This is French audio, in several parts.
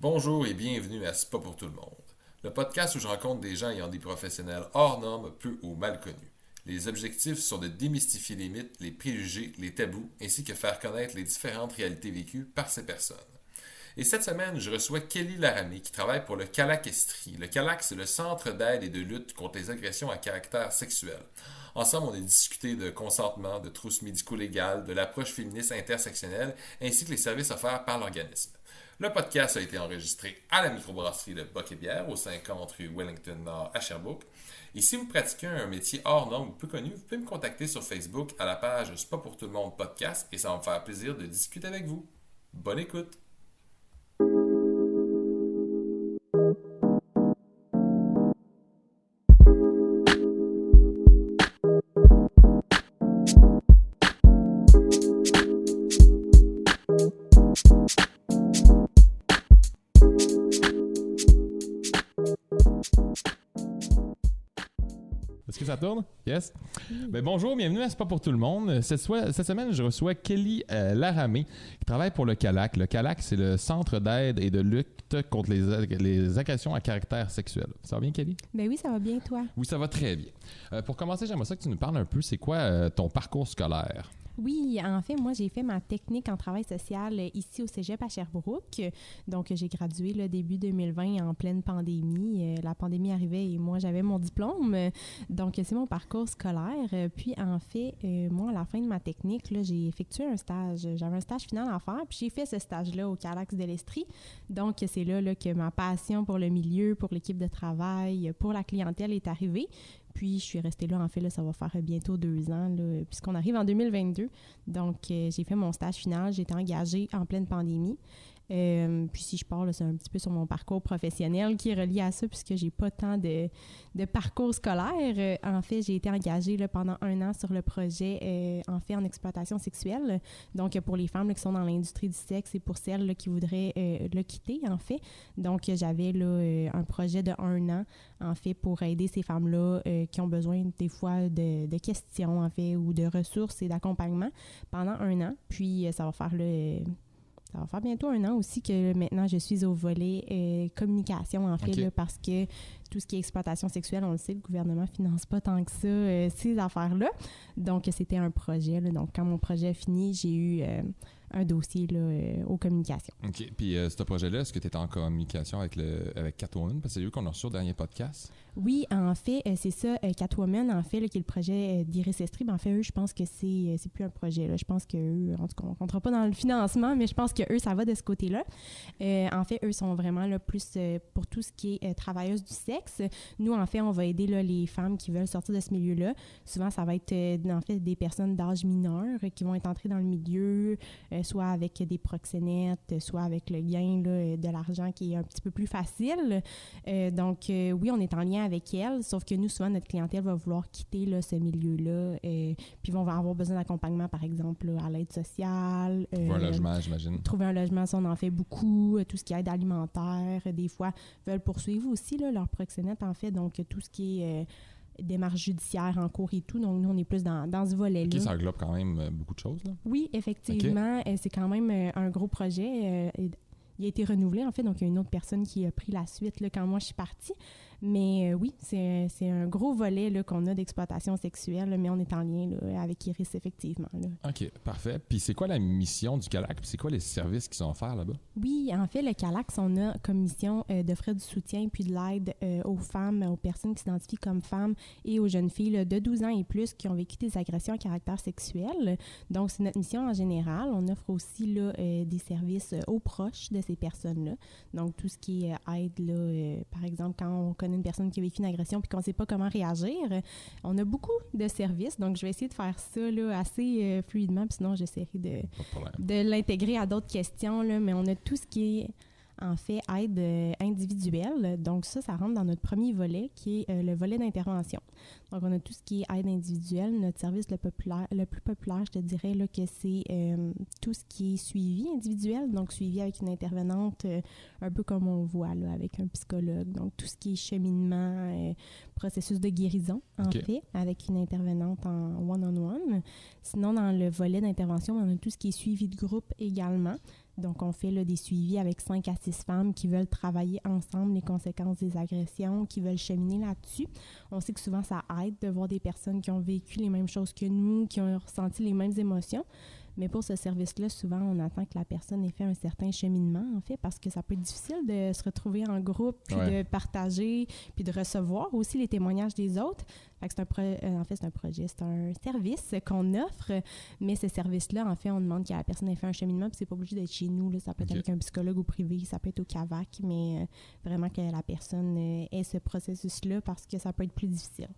Bonjour et bienvenue à C'est pas pour tout le monde, le podcast où je rencontre des gens ayant des professionnels hors normes, peu ou mal connus. Les objectifs sont de démystifier les mythes, les préjugés, les tabous, ainsi que faire connaître les différentes réalités vécues par ces personnes. Et cette semaine, je reçois Kelly Laramé qui travaille pour le CALAC Estrie. Le CALAC, c'est le Centre d'aide et de lutte contre les agressions à caractère sexuel. Ensemble, on a discuté de consentement, de trousses médico-légales, de l'approche féministe intersectionnelle, ainsi que les services offerts par l'organisme. Le podcast a été enregistré à la microbrasserie de Boc et Bière, au 50 rue Wellington Nord à Sherbrooke. Et si vous pratiquez un métier hors norme ou peu connu, vous pouvez me contacter sur Facebook à la page C'est pas pour tout le monde podcast et ça va me faire plaisir de discuter avec vous. Bonne écoute! Est-ce que ça tourne? Yes. Ben, bonjour, bienvenue à C'est pas pour tout le monde. Cette semaine, je reçois Kelly Laramé, qui travaille pour le CALAC. Le CALAC, c'est le Centre d'aide et de lutte contre les agressions à caractère sexuel. Ça va bien, Kelly? Ben oui, ça va bien, toi? Oui, ça va très bien. Pour commencer, j'aimerais ça que tu nous parles un peu, c'est quoi ton parcours scolaire? Oui, en fait, moi, j'ai fait ma technique en travail social ici au Cégep à Sherbrooke. Donc, j'ai gradué le début 2020 en pleine pandémie. La pandémie arrivait et moi, j'avais mon diplôme. Donc, c'est mon parcours scolaire. Puis, en fait, moi, à la fin de ma technique, là, j'ai effectué un stage. J'avais un stage final à faire, puis j'ai fait ce stage-là au Calax de l'Estrie. Donc, c'est là que ma passion pour le milieu, pour l'équipe de travail, pour la clientèle est arrivée. Puis, je suis restée là, en fait, là, ça va faire bientôt 2 ans, là, puisqu'on arrive en 2022. Donc, j'ai fait mon stage final, j'ai été engagée en pleine pandémie. Puis si je parle, c'est un petit peu sur mon parcours professionnel qui est relié à ça, puisque j'ai pas tant de parcours scolaire. En fait, j'ai été engagée là, pendant 1 an sur le projet, en fait, en exploitation sexuelle. Donc, pour les femmes là, qui sont dans l'industrie du sexe et pour celles là, qui voudraient le quitter, en fait. Donc, j'avais là, un projet de 1 an, en fait, pour aider ces femmes-là qui ont besoin des fois de questions, en fait, ou de ressources et d'accompagnement pendant 1 an. Puis, ça va faire bientôt 1 an aussi que maintenant je suis au volet communication, en fait, Okay. là, parce que tout ce qui est exploitation sexuelle, on le sait, le gouvernement ne finance pas tant que ça ces affaires-là. Donc, c'était un projet. Là. Donc, quand mon projet a fini, j'ai eu un dossier là, aux communications. OK. Puis, ce projet-là, est-ce que tu étais en communication avec Catwoman? Parce que c'est eux qu'on a reçu au dernier podcast. Oui, en fait, c'est ça, Catwoman, en fait, là, qui est le projet d'Iris Estrie. Ben, en fait, eux, je pense que c'est plus un projet. Là. Je pense qu'eux, en tout cas, on ne comptera pas dans le financement, mais je pense qu'eux, ça va de ce côté-là. En fait, eux sont vraiment là, plus pour tout ce qui est travailleuses du sexe. Nous, en fait, on va aider là, les femmes qui veulent sortir de ce milieu-là. Souvent, ça va être, en fait, des personnes d'âge mineur qui vont être entrées dans le milieu, soit avec des proxénètes, soit avec le gain là, de l'argent qui est un petit peu plus facile. Donc, oui, on est en lien avec elles, sauf que nous, souvent, notre clientèle va vouloir quitter là, ce milieu-là, puis vont avoir besoin d'accompagnement, par exemple, là, à l'aide sociale. Pour un logement, j'imagine. Trouver un logement, ça, on en fait beaucoup. Tout ce qui est aide alimentaire, des fois, veulent poursuivre aussi là, leur proxénète, en fait. Donc, tout ce qui est démarche judiciaire en cours et tout. Donc, nous, on est plus dans ce volet-là. OK, ça englobe quand même beaucoup de choses, là. Oui, effectivement. Okay. C'est quand même un gros projet. Il a été renouvelé, en fait. Donc, il y a une autre personne qui a pris la suite là, quand moi, je suis partie. Mais oui, c'est un gros volet là, qu'on a d'exploitation sexuelle, là, mais on est en lien là, avec Iris, effectivement. Là. OK, parfait. Puis c'est quoi la mission du CALAC? Puis c'est quoi les services qui sont offerts là-bas? Oui, en fait, le CALAC, on a comme mission d'offrir du soutien puis de l'aide aux femmes, aux personnes qui s'identifient comme femmes et aux jeunes filles là, de 12 ans et plus qui ont vécu des agressions à caractère sexuel. Donc, c'est notre mission en général. On offre aussi là, des services aux proches de ces personnes-là. Donc, tout ce qui est aide, là, par exemple, quand on connaît une personne qui a vécu une agression puis qu'on ne sait pas comment réagir. On a beaucoup de services, donc je vais essayer de faire ça là, assez fluidement, puis sinon j'essaierai de l'intégrer à d'autres questions, là, mais on a tout ce qui est en fait aide individuelle. Donc ça rentre dans notre premier volet qui est le volet d'intervention. Donc on a tout ce qui est aide individuelle. Notre service le plus populaire, je te dirais là, que c'est tout ce qui est suivi individuel, donc suivi avec une intervenante un peu comme on voit là, avec un psychologue. Donc tout ce qui est cheminement, processus de guérison en fait, avec une intervenante en one-on-one. Sinon, dans le volet d'intervention, on a tout ce qui est suivi de groupe également. Donc, on fait là, des suivis avec 5 à 6 femmes qui veulent travailler ensemble les conséquences des agressions, qui veulent cheminer là-dessus. On sait que souvent, ça aide de voir des personnes qui ont vécu les mêmes choses que nous, qui ont ressenti les mêmes émotions. Mais pour ce service-là, souvent, on attend que la personne ait fait un certain cheminement, en fait, parce que ça peut être difficile de se retrouver en groupe, puis de partager, puis de recevoir aussi les témoignages des autres. Fait que c'est un projet, c'est un service qu'on offre, mais ce service-là, en fait, on demande que la personne ait fait un cheminement, puis c'est pas obligé d'être chez nous, là. Ça peut être avec un psychologue au privé, ça peut être au CAVAC, mais vraiment que la personne ait ce processus-là parce que ça peut être plus difficile.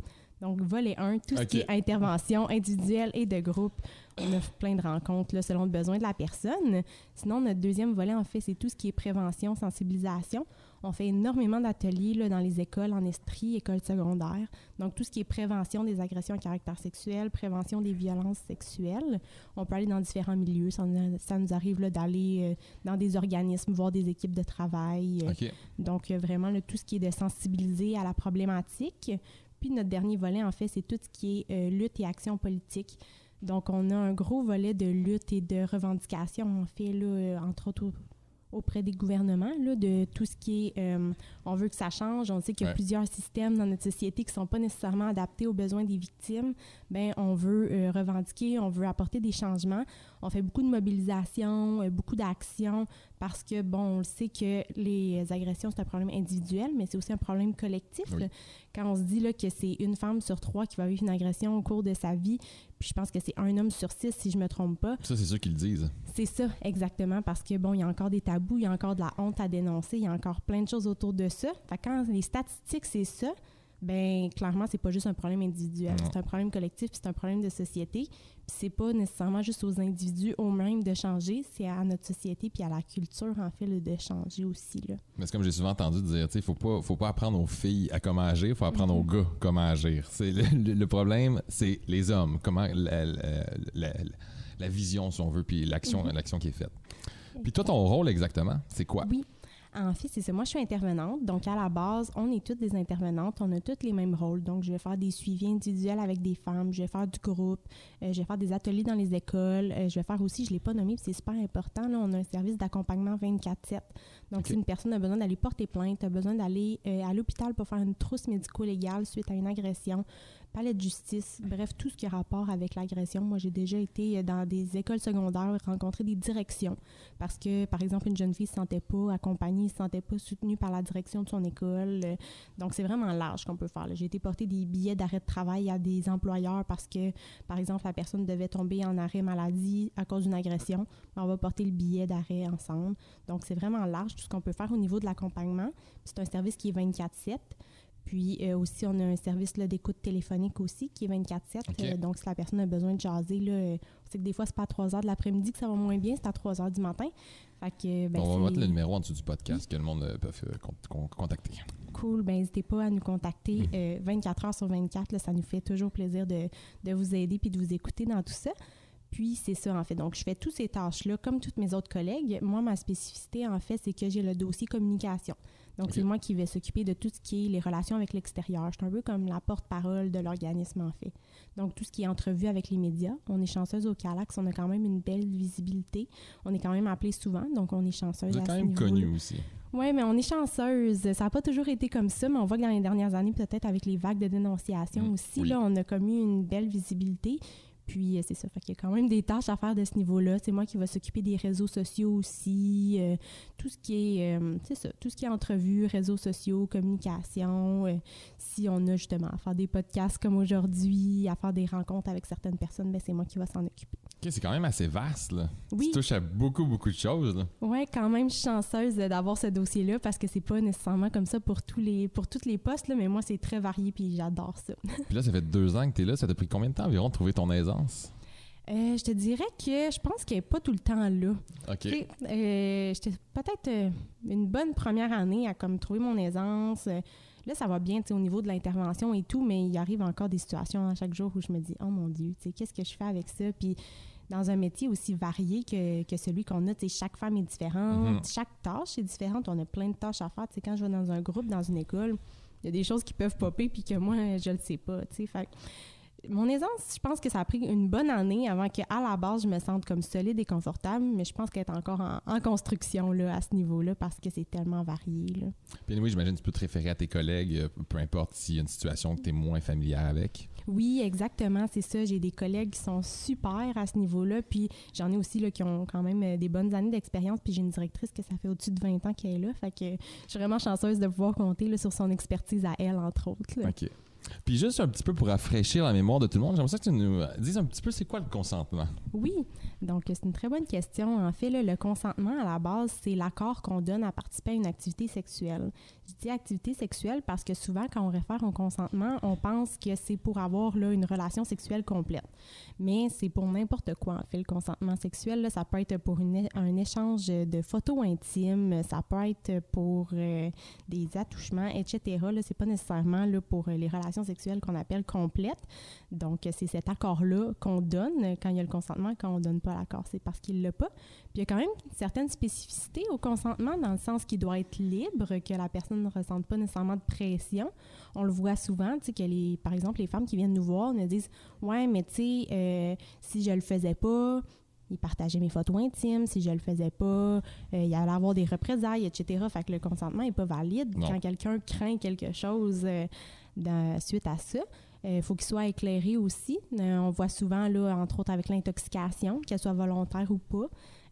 Donc, volet 1, tout ce qui est intervention individuelle et de groupe. On offre plein de rencontres là, selon le besoin de la personne. Sinon, notre deuxième volet, en fait, c'est tout ce qui est prévention, sensibilisation. On fait énormément d'ateliers là, dans les écoles, en estrie, écoles secondaires. Donc, tout ce qui est prévention des agressions à caractère sexuel, prévention des violences sexuelles. On peut aller dans différents milieux. Ça nous arrive là, d'aller dans des organismes, voir des équipes de travail. Donc, vraiment, là, tout ce qui est de sensibiliser à la problématique. Puis notre dernier volet, en fait, c'est tout ce qui est lutte et action politique. Donc, on a un gros volet de lutte et de revendication, en fait, là, entre autres auprès des gouvernements, là, de tout ce qui est... on veut que ça change. On sait qu'il y a plusieurs systèmes dans notre société qui ne sont pas nécessairement adaptés aux besoins des victimes. Bien, on veut revendiquer, on veut apporter des changements. On fait beaucoup de mobilisation, beaucoup d'actions, parce que, bon, on le sait que les agressions, c'est un problème individuel, mais c'est aussi un problème collectif. Oui. Quand on se dit là, que c'est une femme sur 3 qui va vivre une agression au cours de sa vie, puis je pense que c'est un homme sur 6, si je ne me trompe pas. Ça, c'est ceux qui le disent. C'est ça, exactement, parce que, bon, il y a encore des tabous, il y a encore de la honte à dénoncer, il y a encore plein de choses autour de ça. Fait que quand les statistiques, c'est ça, bien, clairement, c'est pas juste un problème individuel. Non. C'est un problème collectif, puis c'est un problème de société. Puis c'est pas nécessairement juste aux individus eux-mêmes de changer, c'est à notre société puis à la culture, en fait, là, de changer aussi, là. Mais c'est comme j'ai souvent entendu dire, tu sais, faut pas apprendre aux filles à comment agir, faut apprendre aux gars comment agir. C'est le problème, c'est les hommes, comment la vision, si on veut, puis l'action qui est faite. Puis toi, ton rôle exactement, c'est quoi? Oui. En fait, c'est ça. Moi, je suis intervenante. Donc, à la base, on est toutes des intervenantes. On a toutes les mêmes rôles. Donc, je vais faire des suivis individuels avec des femmes. Je vais faire du groupe. Je vais faire des ateliers dans les écoles. Je vais faire aussi, je ne l'ai pas nommé, puis c'est super important, là, on a un service d'accompagnement 24/7. Donc, si une personne a besoin d'aller porter plainte, a besoin d'aller à l'hôpital pour faire une trousse médico-légale suite à une agression, palais de justice, bref, tout ce qui a rapport avec l'agression. Moi, j'ai déjà été dans des écoles secondaires, rencontrer des directions parce que, par exemple, une jeune fille ne se sentait pas accompagnée, ne se sentait pas soutenue par la direction de son école. Donc, c'est vraiment large qu'on peut faire, là. J'ai été porter des billets d'arrêt de travail à des employeurs parce que, par exemple, la personne devait tomber en arrêt maladie à cause d'une agression. On va porter le billet d'arrêt ensemble. Donc, c'est vraiment large tout ce qu'on peut faire au niveau de l'accompagnement. C'est un service qui est 24/7. Puis aussi, on a un service là, d'écoute téléphonique aussi qui est 24/7. Donc, si la personne a besoin de jaser, là, on sait que des fois, c'est pas à 3 heures de l'après-midi que ça va moins bien, c'est à 3 heures du matin. Fait que, ben, on va mettre le numéro en dessous du podcast que le monde peut contacter. Cool. Ben, n'hésitez pas à nous contacter 24 heures sur 24. Là, ça nous fait toujours plaisir de vous aider puis de vous écouter dans tout ça. Puis, c'est ça, en fait. Donc, je fais toutes ces tâches-là comme toutes mes autres collègues. Moi, ma spécificité, en fait, c'est que j'ai le dossier communication. Donc, c'est moi qui vais s'occuper de tout ce qui est les relations avec l'extérieur. Je suis un peu comme la porte-parole de l'organisme, en fait. Donc, tout ce qui est entrevue avec les médias. On est chanceuse au Calax. On a quand même une belle visibilité. On est quand même appelé souvent, donc on est chanceuse à ce niveau-là. Vous êtes quand même connue aussi. Oui, mais on est chanceuse. Ça n'a pas toujours été comme ça, mais on voit que dans les dernières années, peut-être avec les vagues de dénonciation aussi, là, on a comme eu une belle visibilité. Puis, c'est ça. Fait qu'il y a quand même des tâches à faire de ce niveau-là. C'est moi qui va s'occuper des réseaux sociaux aussi. Tout ce qui est, c'est ça, tout ce qui est entrevues, réseaux sociaux, communication. Si on a justement à faire des podcasts comme aujourd'hui, à faire des rencontres avec certaines personnes, bien, c'est moi qui va s'en occuper. OK, c'est quand même assez vaste, là. Oui. Tu touches à beaucoup, beaucoup de choses, là. Oui, quand même, je suis chanceuse d'avoir ce dossier-là parce que c'est pas nécessairement comme ça pour tous les postes, là, mais moi, c'est très varié puis j'adore ça. Puis là, ça fait 2 ans que tu es là. Ça t'a pris combien de temps environ de trouver ton aisance? Je te dirais que je pense qu'elle n'est pas tout le temps là. OK. J'étais peut-être une bonne première année à comme trouver mon aisance. Là, ça va bien au niveau de l'intervention et tout, mais il arrive encore des situations à chaque jour où je me dis « Oh mon Dieu, qu'est-ce que je fais avec ça? » Puis dans un métier aussi varié que celui qu'on a, chaque femme est différente, chaque tâche est différente. On a plein de tâches à faire. Quand je vais dans un groupe, dans une école, il y a des choses qui peuvent popper puis que moi, je le sais pas. Fait Mon aisance, je pense que ça a pris une bonne année avant qu'à la base, je me sente comme solide et confortable, mais je pense qu'elle est encore en construction là, à ce niveau-là parce que c'est tellement varié. Là. Puis oui, j'imagine que tu peux te référer à tes collègues, peu importe s'il y a une situation que tu es moins familière avec. Oui, exactement, c'est ça. J'ai des collègues qui sont super à ce niveau-là, puis j'en ai aussi là, qui ont quand même des bonnes années d'expérience, puis j'ai une directrice que ça fait au-dessus de 20 ans qu'elle est là, fait que je suis vraiment chanceuse de pouvoir compter là, sur son expertise à elle, entre autres. Là. OK. Puis juste un petit peu pour rafraîchir la mémoire de tout le monde, j'aimerais ça que tu nous dises un petit peu c'est quoi le consentement? Oui, donc c'est une très bonne question. En fait, là, le consentement, à la base, c'est l'accord qu'on donne à participer à une activité sexuelle. Je dis activité sexuelle parce que souvent, quand on réfère au consentement, on pense que c'est pour avoir là, une relation sexuelle complète. Mais c'est pour n'importe quoi, en fait, le consentement sexuel. Là, ça peut être pour un échange de photos intimes, ça peut être pour des attouchements, etc. Là, c'est pas nécessairement là, pour les relations sexuelles qu'on appelle complètes. Donc, c'est cet accord-là qu'on donne quand il y a le consentement. Quand on ne donne pas l'accord, c'est parce qu'il ne l'a pas. Puis, il y a quand même certaines spécificités au consentement dans le sens qu'il doit être libre, que la personne ne ressente pas nécessairement de pression. On le voit souvent, tu sais, que par exemple, les femmes qui viennent nous voir nous disent « Ouais, mais tu sais, si je le faisais pas, il partageait mes photos intimes. Si je le faisais pas, il allait avoir des représailles, etc. » Fait que le consentement n'est pas valide quand quelqu'un craint quelque chose suite à ça. Il faut qu'il soit éclairé aussi. On voit souvent, là, entre autres avec l'intoxication, qu'elle soit volontaire ou pas,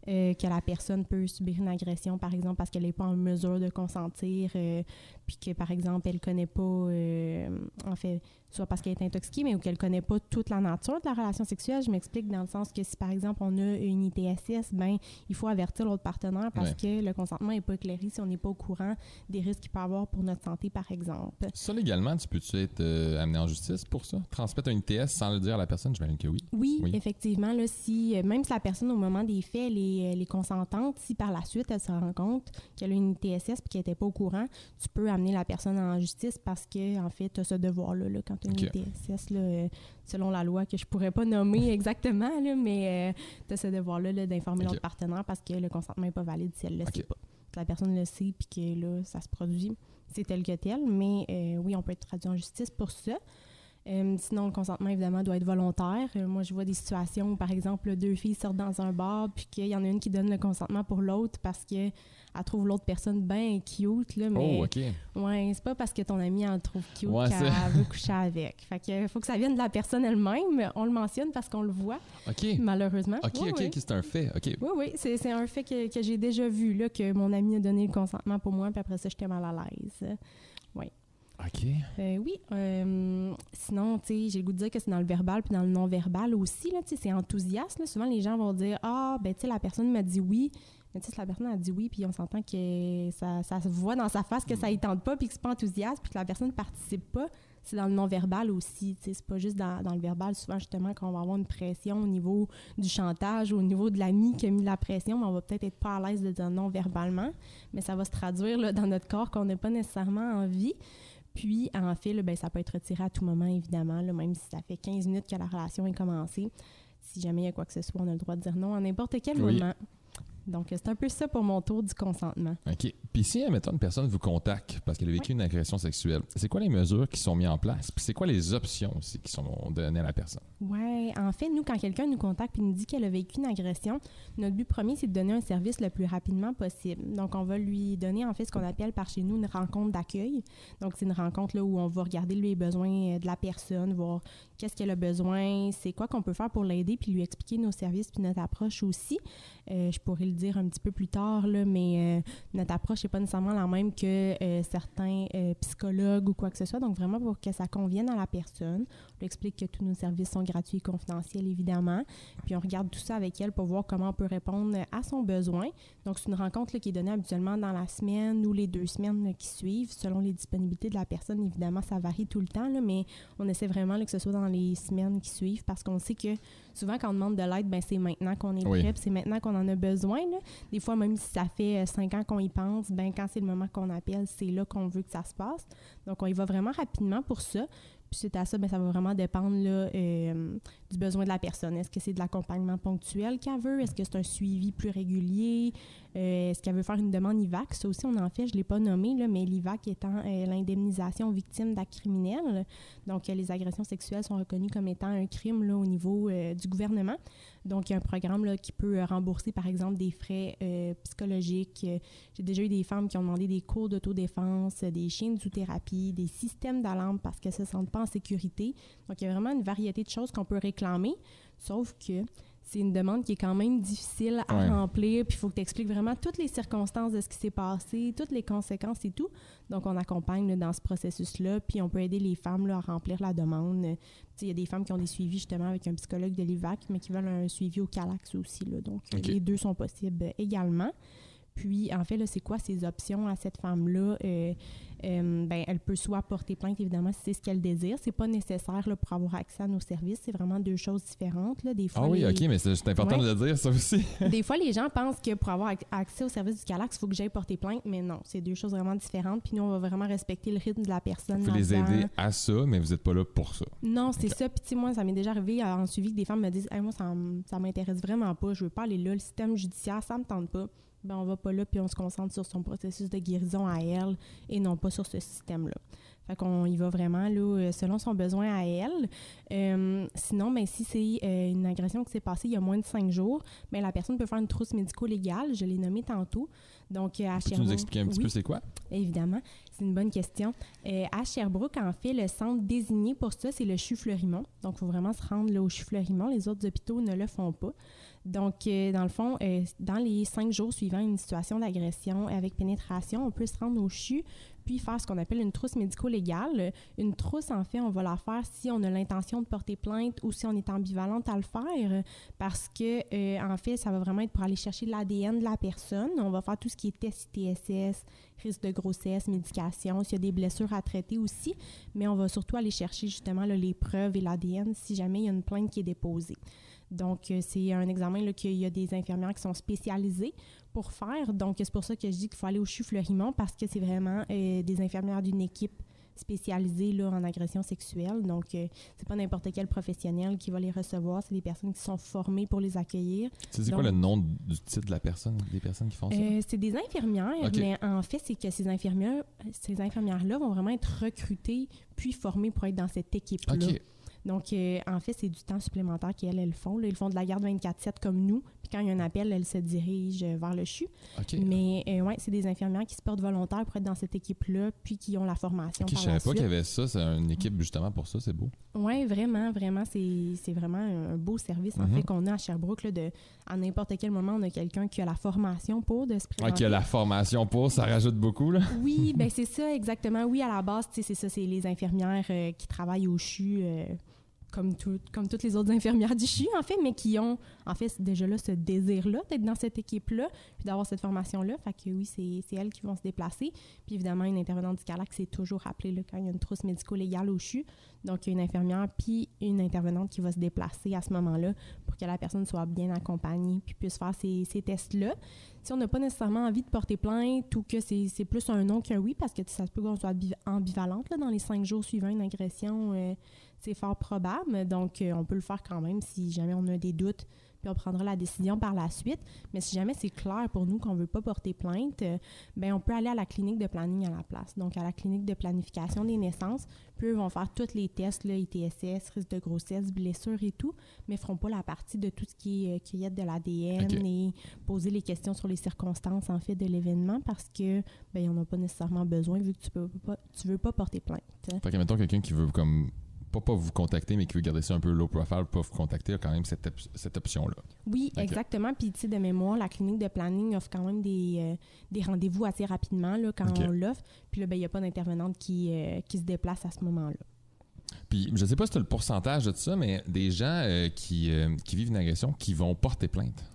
que la personne peut subir une agression, par exemple, parce qu'elle n'est pas en mesure de consentir, puis que, par exemple, elle ne connaît pas, en fait, soit parce qu'elle est intoxiquée, mais ou qu'elle ne connaît pas toute la nature de la relation sexuelle. Je m'explique dans le sens que si, par exemple, on a une ITSS, ben il faut avertir l'autre partenaire parce que le consentement n'est pas éclairé si on n'est pas au courant des risques qu'il peut avoir pour notre santé, par exemple. Ça, légalement, tu peux-tu être amené en justice pour ça? Transmettre un ITS sans le dire à la personne? J'imagine que oui. Oui, effectivement. Là, même si la personne, au moment des faits, elle est consentante, si par la suite, elle se rend compte qu'elle a une ITSS et qu'elle n'était pas au courant, tu peux amener la personne en justice parce que, en fait, tu as ce devoir-là là, quand tu as une ITSS, là, selon la loi que je pourrais pas nommer exactement, là, mais tu as ce devoir-là là, d'informer l'autre partenaire parce que le consentement n'est pas valide si elle ne le sait pas. Si la personne le sait puis que là, ça se produit, c'est tel que tel, mais oui, on peut être traduit en justice pour ça. Sinon, le consentement, évidemment, doit être volontaire. Moi, je vois des situations où, par exemple, deux filles sortent dans un bar puis qu'il y en a une qui donne le consentement pour l'autre parce qu'elle trouve l'autre personne bien cute. Là, mais ouais, c'est pas parce que ton amie en trouve cute qu'elle veut coucher avec. Fait que faut que ça vienne de la personne elle-même. On le mentionne parce qu'on le voit, malheureusement. C'est un fait. Oui, c'est un fait que j'ai déjà vu, là, que mon amie a donné le consentement pour moi puis après ça, j'étais mal à l'aise. Oui. OK. Sinon, tu sais, j'ai le goût de dire que c'est dans le verbal puis dans le non-verbal aussi, là, tu sais, c'est enthousiaste, là. Souvent, les gens vont dire « Ah, ben, tu sais, la personne m'a dit oui. » Mais tu sais, si la personne a dit oui, puis on s'entend que ça se voit dans sa face que ça ne tente pas puis que c'est pas enthousiaste puis que la personne ne participe pas, c'est dans le non-verbal aussi, tu sais, c'est pas juste dans le verbal, souvent, justement, qu'on va avoir une pression au niveau du chantage ou au niveau de l'ami qui a mis la pression, mais on va peut-être être pas à l'aise de dire non-verbalement, mais ça va se traduire là, dans notre corps qu'on n'a pas nécessairement envie. Puis, en fait, là, ben, ça peut être retiré à tout moment, évidemment, là, même si ça fait 15 minutes que la relation est commencée. Si jamais il y a quoi que ce soit, on a le droit de dire non à n'importe quel moment. Donc, c'est un peu ça pour mon tour du consentement. OK. Puis si, admettons, une personne vous contacte parce qu'elle a vécu une agression sexuelle, c'est quoi les mesures qui sont mises en place? Puis c'est quoi les options aussi qui sont données à la personne? Oui. En fait, nous, quand quelqu'un nous contacte et nous dit qu'elle a vécu une agression, notre but premier, c'est de donner un service le plus rapidement possible. Donc, on va lui donner, en fait, ce qu'on appelle par chez nous une rencontre d'accueil. Donc, c'est une rencontre là, où on va regarder les besoins de la personne, voir qu'est-ce qu'elle a besoin, c'est quoi qu'on peut faire pour l'aider, puis lui expliquer nos services puis notre approche aussi. Je pourrais le dire un petit peu plus tard, là, mais notre approche n'est pas nécessairement la même que certains psychologues ou quoi que ce soit. Donc, vraiment pour que ça convienne à la personne. On lui explique que tous nos services sont gratuits et confidentiels, évidemment. Puis, on regarde tout ça avec elle pour voir comment on peut répondre à son besoin. Donc, c'est une rencontre là, qui est donnée habituellement dans la semaine ou les 2 semaines là, qui suivent. Selon les disponibilités de la personne, évidemment, ça varie tout le temps, là, mais on essaie vraiment là, que ce soit dans les semaines qui suivent parce qu'on sait que souvent, quand on demande de l'aide, ben, c'est maintenant qu'on est prêt, puis c'est maintenant qu'on en a besoin. Là. Des fois, même si ça fait 5 ans qu'on y pense, ben, quand c'est le moment qu'on appelle, c'est là qu'on veut que ça se passe. Donc, on y va vraiment rapidement pour ça. Puis suite à ça, ça va vraiment dépendre là, du besoin de la personne. Est-ce que c'est de l'accompagnement ponctuel qu'elle veut? Est-ce que c'est un suivi plus régulier? Est-ce qu'elle veut faire une demande IVAC? Ça aussi, on en fait, je ne l'ai pas nommé, là, mais l'IVAC étant l'indemnisation aux victimes d'actes criminels. Donc, les agressions sexuelles sont reconnues comme étant un crime là, au niveau du gouvernement. Donc, il y a un programme là, qui peut rembourser, par exemple, des frais psychologiques. J'ai déjà eu des femmes qui ont demandé des cours d'autodéfense, des chiens de zoothérapie, des systèmes d'alarme parce qu'elles ne se sentent pas en sécurité. Donc, il y a vraiment une variété de choses qu'on peut réclamer, sauf que c'est une demande qui est quand même difficile à remplir, puis il faut que tu expliques vraiment toutes les circonstances de ce qui s'est passé, toutes les conséquences et tout. Donc, on accompagne là, dans ce processus-là, puis on peut aider les femmes là, à remplir la demande. Il y a des femmes qui ont des suivis justement avec un psychologue de l'IVAC, mais qui veulent un suivi au CALAX aussi. Là. Donc, les deux sont possibles également. Puis, en fait, là, c'est quoi ces options à cette femme-là? Elle peut soit porter plainte, évidemment, si c'est ce qu'elle désire. C'est pas nécessaire là, pour avoir accès à nos services. C'est vraiment deux choses différentes. Là. Des fois, OK, mais c'est important de le dire, ça aussi. Des fois, les gens pensent que pour avoir accès au service du CALAX, il faut que j'aille porter plainte, mais non, c'est deux choses vraiment différentes. Puis nous, on va vraiment respecter le rythme de la personne. Vous les aider à ça, mais vous n'êtes pas là pour ça. Non, c'est ça. Puis moi, ça m'est déjà arrivé en suivi que des femmes me disent hey, « Moi, ça m'intéresse vraiment pas. Je veux pas aller là. Le système judiciaire, ça me tente pas. » On va pas là, puis on se concentre sur son processus de guérison à elle et non pas sur ce système-là. Fait qu'on y va vraiment là, selon son besoin à elle. Sinon, si c'est une agression qui s'est passée il y a moins de 5 jours, la personne peut faire une trousse médico-légale, je l'ai nommée tantôt. Donc, à Peux-tu nous expliquer un petit peu c'est quoi? Évidemment, c'est une bonne question. À Sherbrooke, en fait, le centre désigné pour ça, c'est le CHU-Fleurimont. Donc, il faut vraiment se rendre là, au CHU-Fleurimont. Les autres hôpitaux ne le font pas. Donc, dans le fond, dans les 5 jours suivant une situation d'agression avec pénétration, on peut se rendre au CHU puis faire ce qu'on appelle une trousse médico-légale. Une trousse, en fait, on va la faire si on a l'intention de porter plainte ou si on est ambivalente à le faire parce que, en fait, ça va vraiment être pour aller chercher l'ADN de la personne. On va faire tout ce qui est test ITSS, risque de grossesse, médication, s'il y a des blessures à traiter aussi, mais on va surtout aller chercher justement là, les preuves et l'ADN si jamais il y a une plainte qui est déposée. Donc, c'est un examen là, qu'il y a des infirmières qui sont spécialisées pour faire. Donc, c'est pour ça que je dis qu'il faut aller au CHU-Fleurimont parce que c'est vraiment des infirmières d'une équipe spécialisée là, en agression sexuelle. Donc, c'est pas n'importe quel professionnel qui va les recevoir. C'est des personnes qui sont formées pour les accueillir. C'est quoi le nom du titre de la personne, des personnes qui font ça? C'est des infirmières, mais en fait, c'est que ces infirmières-là vont vraiment être recrutées puis formées pour être dans cette équipe-là. Okay. Donc, en fait, c'est du temps supplémentaire qu'elles font. Là, ils font de la garde 24/7 comme nous. Puis quand il y a un appel, elles se dirigent vers le CHU. Okay. Mais c'est des infirmières qui se portent volontaires pour être dans cette équipe-là, puis qui ont la formation par la suite. Je savais pas qu'il y avait ça. C'est une équipe justement pour ça. C'est beau. Oui, vraiment. C'est vraiment un beau service en fait qu'on a à Sherbrooke. Là, à n'importe quel moment, on a quelqu'un qui a la formation pour de se présenter. Qui a la formation pour, ça rajoute beaucoup. Là. Oui, c'est ça, exactement. Oui, à la base, c'est ça, c'est les infirmières qui travaillent au CHU. Comme toutes les autres infirmières du CHU, en fait, mais qui ont, en fait, déjà là, ce désir-là d'être dans cette équipe-là, puis d'avoir cette formation-là. Fait que oui, c'est elles qui vont se déplacer. Puis évidemment, une intervenante du CALAX est toujours appelée là, quand il y a une trousse médico-légale au CHU. Donc, il y a une infirmière puis une intervenante qui va se déplacer à ce moment-là pour que la personne soit bien accompagnée puis puisse faire ces tests-là. Si on n'a pas nécessairement envie de porter plainte ou que c'est plus un non qu'un oui, parce que ça se peut qu'on soit ambivalente là, dans les 5 jours suivant une agression, c'est fort probable. Donc, on peut le faire quand même si jamais on a des doutes, puis on prendra la décision par la suite. Mais si jamais c'est clair pour nous qu'on ne veut pas porter plainte, on peut aller à la clinique de planning à la place. Donc, à la clinique de planification des naissances, puis eux vont faire tous les tests, là, ITSS, risque de grossesse, blessures et tout, mais ne feront pas la partie de tout ce qui est cueillette de l'ADN et poser les questions sur les circonstances, en fait, de l'événement parce que ils n'en ont pas nécessairement besoin vu que tu veux pas porter plainte. Fait que, mettons, quelqu'un qui veut comme pas vous contacter, mais qui veut garder ça un peu low profile, pas vous contacter, il y a quand même cette option-là. Oui, exactement. Puis, tu sais, de mémoire, la clinique de planning offre quand même des rendez-vous assez rapidement là, quand on l'offre. Puis là, il n'y a pas d'intervenante qui se déplace à ce moment-là. Puis, je ne sais pas si tu as le pourcentage de tout ça, mais des gens qui vivent une agression qui vont porter plainte.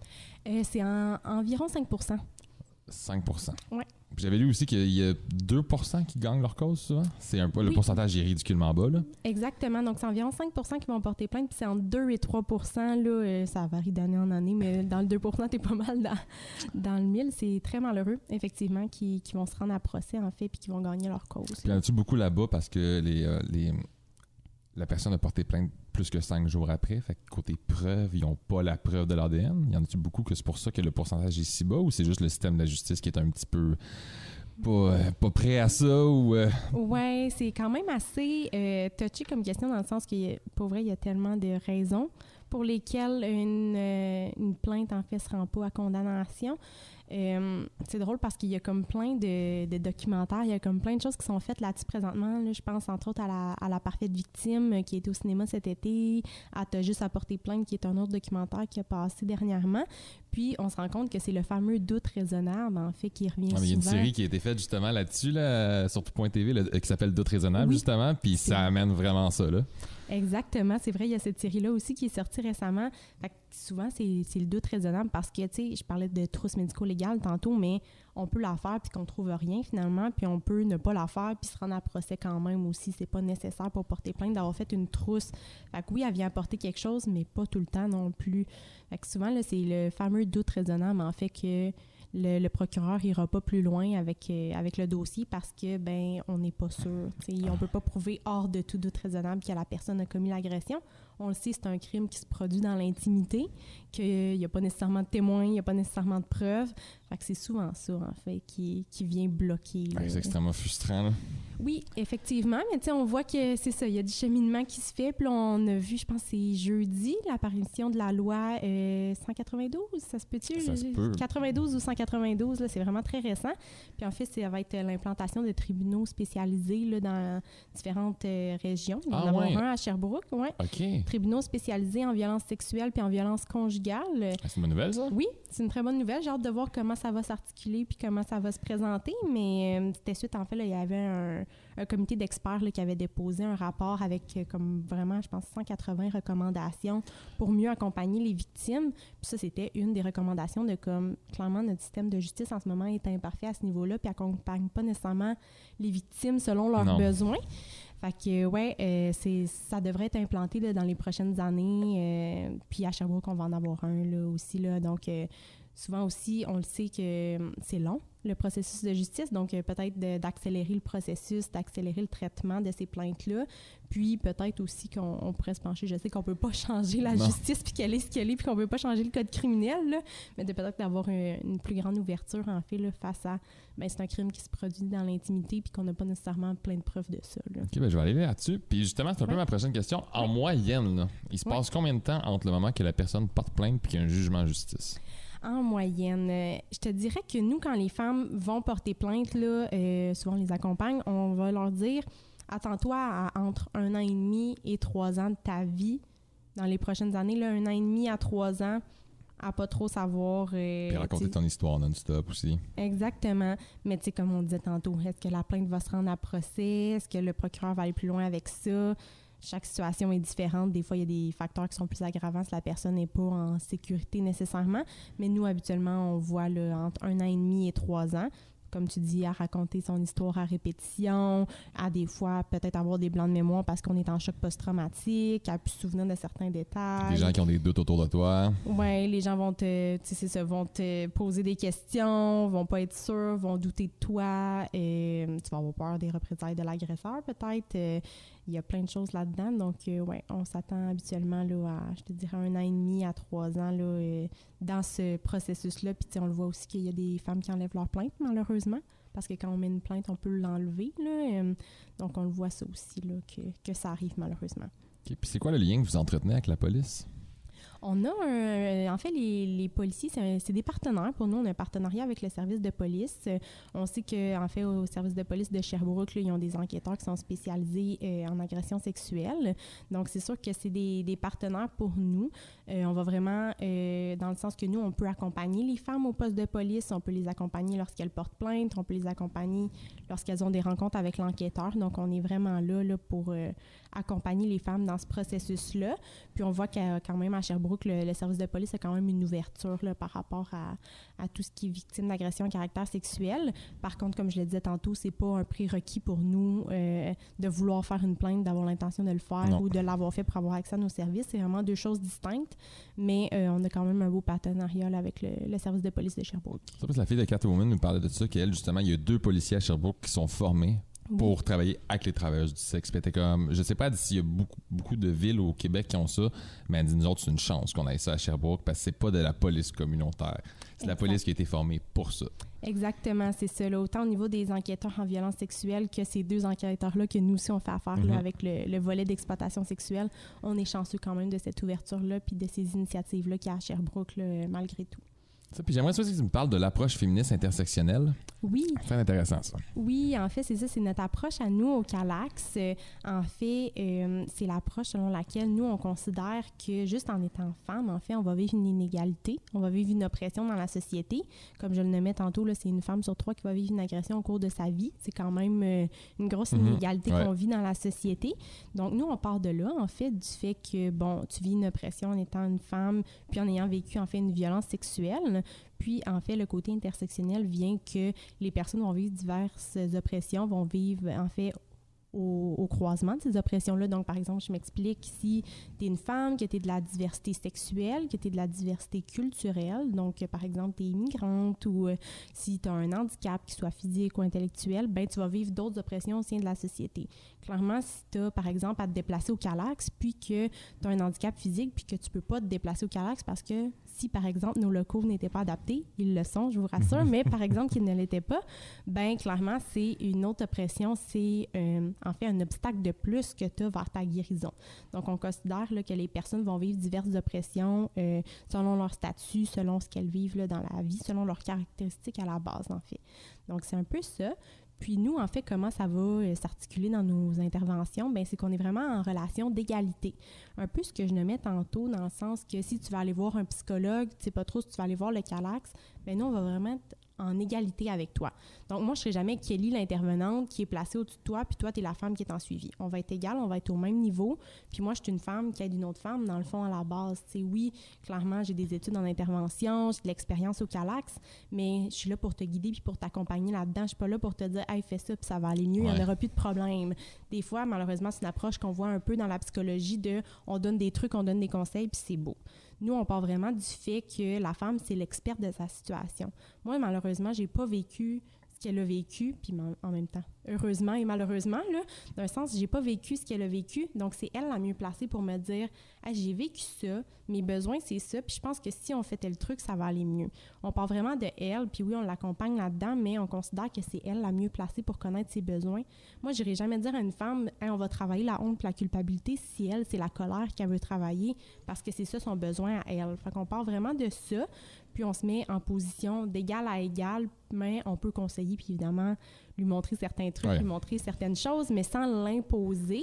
C'est environ 5%. 5%. Oui. J'avais lu aussi qu'il y a 2% qui gagnent leur cause souvent. C'est un peu le pourcentage est ridiculement bas. Là. Exactement. Donc, c'est environ 5% qui vont porter plainte. Puis c'est entre 2 et 3%. Là, ça varie d'année en année, mais dans le 2%, t'es pas mal dans le 1000. C'est très malheureux, effectivement, qui vont se rendre à procès, en fait, puis qui vont gagner leur cause. Puis, y en a-tu beaucoup là-bas parce que la personne a porté plainte plus que 5 jours après. Fait que côté preuve, ils n'ont pas la preuve de l'ADN. Y en a-tu beaucoup que c'est pour ça que le pourcentage est si bas ou c'est juste le système de la justice qui est un petit peu pas prêt à ça ou Ouais, c'est quand même assez touché comme question dans le sens que, pour vrai, il y a tellement de raisons pour lesquelles une plainte, en fait, se rend pas à condamnation. C'est drôle parce qu'il y a comme plein de documentaires, il y a comme plein de choses qui sont faites là-dessus présentement. Là, je pense entre autres à la parfaite victime qui est au cinéma cet été, à T'as juste à porter plainte qui est un autre documentaire qui a passé dernièrement. Puis on se rend compte que c'est le fameux doute raisonnable en fait qui revient souvent. Il y a une série qui a été faite justement là-dessus là, sur tout.tv qui s'appelle Doute raisonnable justement, puis ça amène vraiment ça là. Exactement, c'est vrai, il y a cette série-là aussi qui est sortie récemment. Fait que souvent, c'est le doute raisonnable parce que, tu sais, je parlais de trousse médico-légale tantôt, mais on peut la faire puis qu'on trouve rien finalement, puis on peut ne pas la faire puis se rendre à procès quand même aussi. C'est pas nécessaire pour porter plainte d'avoir fait une trousse. Fait que oui, elle vient apporter quelque chose, mais pas tout le temps non plus. Fait que souvent, là, c'est le fameux doute raisonnable, en fait, que le procureur ira pas plus loin avec le dossier parce que ben on n'est pas sûr. T'sais, on peut pas prouver hors de tout doute raisonnable que la personne a commis l'agression. On le sait, c'est un crime qui se produit dans l'intimité, qu'il n'y a pas nécessairement de témoins, il n'y a pas nécessairement de preuves. Fait que c'est souvent ça, en fait, qui vient bloquer. Ouais, c'est extrêmement frustrant, là. Oui, effectivement, mais tu sais, on voit que c'est ça, il y a du cheminement qui se fait. Puis là, on a vu, je pense que c'est jeudi, l'apparition de la loi 192, ça se peut-tu? Ça se peut. 92 ou 192, là, c'est vraiment très récent. Puis en fait, ça va être l'implantation de tribunaux spécialisés là, dans différentes régions. Il va en avoir un à Sherbrooke, ouais. OK. Tribunaux spécialisés en violence sexuelle puis en violence conjugale. C'est une bonne nouvelle, ça? Oui, c'est une très bonne nouvelle. J'ai hâte de voir comment ça va s'articuler puis comment ça va se présenter. Mais c'était suite, en fait, là, il y avait un comité d'experts là, qui avait déposé un rapport avec comme vraiment, je pense, 180 recommandations pour mieux accompagner les victimes. Puis ça, c'était une des recommandations de comme, clairement, notre système de justice en ce moment est imparfait à ce niveau-là puis accompagne pas nécessairement les victimes selon leurs besoins. Fait que, ouais, ça devrait être implanté là, dans les prochaines années. Puis à Sherbrooke, on va en avoir un là, aussi. Là, donc, souvent aussi, on le sait que c'est long, le processus de justice. Donc, peut-être d'accélérer le processus, d'accélérer le traitement de ces plaintes-là. Puis, peut-être aussi qu'on pourrait se pencher. Je sais qu'on ne peut pas changer la justice, puis qu'elle est ce qu'elle est, puis qu'on ne peut pas changer le code criminel, là, mais de peut-être d'avoir une plus grande ouverture, en fait, là, face à... Bien, c'est un crime qui se produit dans l'intimité, puis qu'on n'a pas nécessairement plein de preuves de ça. Là. OK, ben je vais aller là-dessus. Puis justement, c'est un peu ma prochaine question. En moyenne, là, il se passe combien de temps entre le moment que la personne porte plainte puis qu'il y a un jugement en justice? En moyenne, je te dirais que nous, quand les femmes vont porter plainte, là, souvent on les accompagne, on va leur dire « Attends-toi à entre 1 an et demi et 3 ans de ta vie dans les prochaines années. Là, 1 an et demi à 3 ans, à pas trop savoir... Puis raconter ton histoire non-stop aussi. Exactement. Mais tu sais, comme on disait tantôt, est-ce que la plainte va se rendre à procès? Est-ce que le procureur va aller plus loin avec ça? Chaque situation est différente. Des fois, il y a des facteurs qui sont plus aggravants si la personne n'est pas en sécurité nécessairement. Mais nous, habituellement, on voit là, entre 1 an et demi et 3 ans. Comme tu dis, à raconter son histoire à répétition, à des fois peut-être avoir des blancs de mémoire parce qu'on est en choc post-traumatique, à plus se souvenir de certains détails. Des gens qui ont des doutes autour de toi. Oui, les gens vont te poser des questions, vont pas être sûrs, vont douter de toi. Tu vas avoir peur des représailles de l'agresseur peut-être. Il y a plein de choses là-dedans. Donc, ouais, on s'attend habituellement là, à, je te dirais, 1 an et demi à 3 ans là, dans ce processus-là. Puis, on le voit aussi qu'il y a des femmes qui enlèvent leur plainte, malheureusement. Parce que quand on met une plainte, on peut l'enlever. Là, donc, on le voit ça aussi, là, que ça arrive, malheureusement. Okay. Puis, c'est quoi le lien que vous entretenez avec la police? On a en fait, les policiers, c'est des partenaires. Pour nous, on a un partenariat avec le service de police. On sait qu'en fait, au service de police de Sherbrooke, là, ils ont des enquêteurs qui sont spécialisés en agression sexuelle. Donc, c'est sûr que c'est des partenaires pour nous. On va vraiment, dans le sens que nous, on peut accompagner les femmes au poste de police. On peut les accompagner lorsqu'elles portent plainte. On peut les accompagner lorsqu'elles ont des rencontres avec l'enquêteur. Donc, on est vraiment là pour accompagner les femmes dans ce processus-là. Puis, on voit qu'à quand même à Sherbrooke, le service de police a quand même une ouverture là, par rapport à tout ce qui est victime d'agression à caractère sexuel. Par contre, comme je le disais tantôt, c'est pas un prérequis pour nous de vouloir faire une plainte, d'avoir l'intention de le faire ou de l'avoir fait pour avoir accès à nos services. C'est vraiment deux choses distinctes, mais on a quand même un beau partenariat là, avec le service de police de Sherbrooke. Ça, parce que la fille de Catwoman nous parlait de ça, qu'elle, justement, il y a 2 policiers à Sherbrooke qui sont formés pour travailler avec les travailleuses du sexe. Puis elle était comme, je sais pas s'il y a beaucoup de villes au Québec qui ont ça, mais elle dit, nous autres, c'est une chance qu'on ait ça à Sherbrooke parce que c'est pas de la police communautaire. C'est la police qui a été formée pour ça. Exactement, c'est ça. Là, autant au niveau des enquêteurs en violence sexuelle que ces deux enquêteurs-là que nous aussi on fait affaire là, avec le volet d'exploitation sexuelle, on est chanceux quand même de cette ouverture-là puis de ces initiatives-là qu'il y a à Sherbrooke, là, malgré tout. Ça, puis j'aimerais aussi que tu me parles de l'approche féministe intersectionnelle. Oui. C'est intéressant, ça. Oui, en fait, c'est ça, c'est notre approche à nous au CALAX. En fait, c'est l'approche selon laquelle nous, on considère que juste en étant femme, en fait, on va vivre une inégalité, on va vivre une oppression dans la société. Comme je le nommais tantôt, là, c'est une femme sur 3 qui va vivre une agression au cours de sa vie. C'est quand même une grosse inégalité qu'on vit dans la société. Donc, nous, on part de là, en fait, du fait que, bon, tu vis une oppression en étant une femme, puis en ayant vécu, en fait, une violence sexuelle. Puis, en fait, le côté intersectionnel vient que les personnes vont vivre diverses oppressions, vont vivre, en fait, au croisement de ces oppressions-là. Donc, par exemple, je m'explique, si tu es une femme, que tu es de la diversité sexuelle, que tu es de la diversité culturelle, donc, par exemple, tu es immigrante ou si tu as un handicap, qu'il soit physique ou intellectuel, ben tu vas vivre d'autres oppressions au sein de la société. Clairement, si tu as, par exemple, à te déplacer au CALAX, puis que tu as un handicap physique, puis que tu peux pas te déplacer au CALAX parce que si, par exemple, nos locaux n'étaient pas adaptés, ils le sont, je vous rassure, mais par exemple, qu'ils ne l'étaient pas, ben clairement, c'est une autre oppression, c'est en fait un obstacle de plus que tu as vers ta guérison. Donc, on considère là, que les personnes vont vivre diverses oppressions selon leur statut, selon ce qu'elles vivent là, dans la vie, selon leurs caractéristiques à la base, en fait. Donc, c'est un peu ça. Puis nous, en fait, comment ça va s'articuler dans nos interventions? Bien, c'est qu'on est vraiment en relation d'égalité. Un peu ce que je nommais tantôt, dans le sens que si tu vas aller voir un psychologue, tu sais pas trop si tu vas aller voir le CALAX, bien nous, on va vraiment être en égalité avec toi. Donc, moi, je ne serai jamais Kelly, l'intervenante, qui est placée au-dessus de toi, puis toi, tu es la femme qui est en suivi. On va être égal, on va être au même niveau, puis moi, je suis une femme qui aide une autre femme, dans le fond, à la base. Tu sais, oui, clairement, j'ai des études en intervention, j'ai de l'expérience au CALAX, mais je suis là pour te guider puis pour t'accompagner là-dedans. Je suis pas là pour te dire « Hey, fais ça, puis ça va aller mieux, il n'y en aura plus de problème. » Des fois, malheureusement, c'est une approche qu'on voit un peu dans la psychologie de « on donne des trucs, on donne des conseils, puis c'est beau ». Nous, on part vraiment du fait que la femme, c'est l'experte de sa situation. Moi, malheureusement, j'ai pas vécu ce qu'elle a vécu, puis en même temps, heureusement et malheureusement, là, d'un sens, j'ai pas vécu ce qu'elle a vécu, donc c'est elle la mieux placée pour me dire hey, « j'ai vécu ça, mes besoins, c'est ça, puis je pense que si on fait tel truc, ça va aller mieux. » On part vraiment de elle, puis oui, on l'accompagne là-dedans, mais on considère que c'est elle la mieux placée pour connaître ses besoins. Moi, je n'irai jamais dire à une femme hey, « on va travailler la honte et la culpabilité » si elle, c'est la colère qu'elle veut travailler, parce que c'est ça son besoin à elle. Fait qu'on part vraiment de ça, puis on se met en position d'égal à égal, mais on peut conseiller, puis évidemment, lui montrer certains trucs, lui montrer certaines choses, mais sans l'imposer.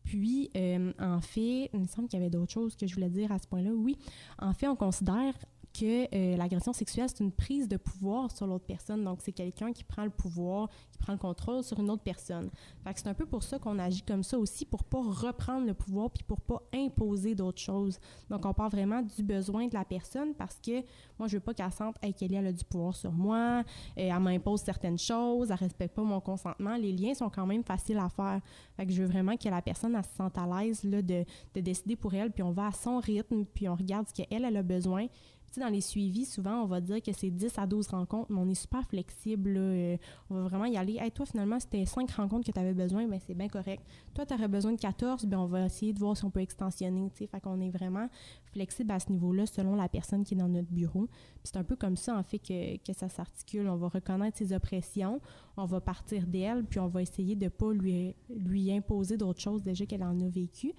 Puis, en fait, il me semble qu'il y avait d'autres choses que je voulais dire à ce point-là. Oui, en fait, on considère que l'agression sexuelle, c'est une prise de pouvoir sur l'autre personne. Donc, c'est quelqu'un qui prend le pouvoir, qui prend le contrôle sur une autre personne. Fait que c'est un peu pour ça qu'on agit comme ça aussi, pour pas reprendre le pouvoir puis pour pas imposer d'autres choses. Donc, on part vraiment du besoin de la personne parce que moi, je veux pas qu'elle sente hey, qu'elle a du pouvoir sur moi, elle m'impose certaines choses, elle respecte pas mon consentement. Les liens sont quand même faciles à faire. Fait que je veux vraiment que la personne elle se sente à l'aise là, de décider pour elle, puis on va à son rythme, puis on regarde ce qu'elle a besoin. Tu sais, dans les suivis, souvent, on va dire que c'est 10 à 12 rencontres, mais on est super flexible. Là. On va vraiment y aller. Hey, toi, finalement, c'était 5 rencontres que tu avais besoin, bien, c'est bien correct. Toi, tu aurais besoin de 14, bien, on va essayer de voir si on peut extensionner. Tu sais. Fait qu'on est vraiment flexible à ce niveau-là selon la personne qui est dans notre bureau. Puis c'est un peu comme ça, en fait, que ça s'articule. On va reconnaître ses oppressions, on va partir d'elle, puis on va essayer de ne pas lui imposer d'autres choses déjà qu'elle en a vécu.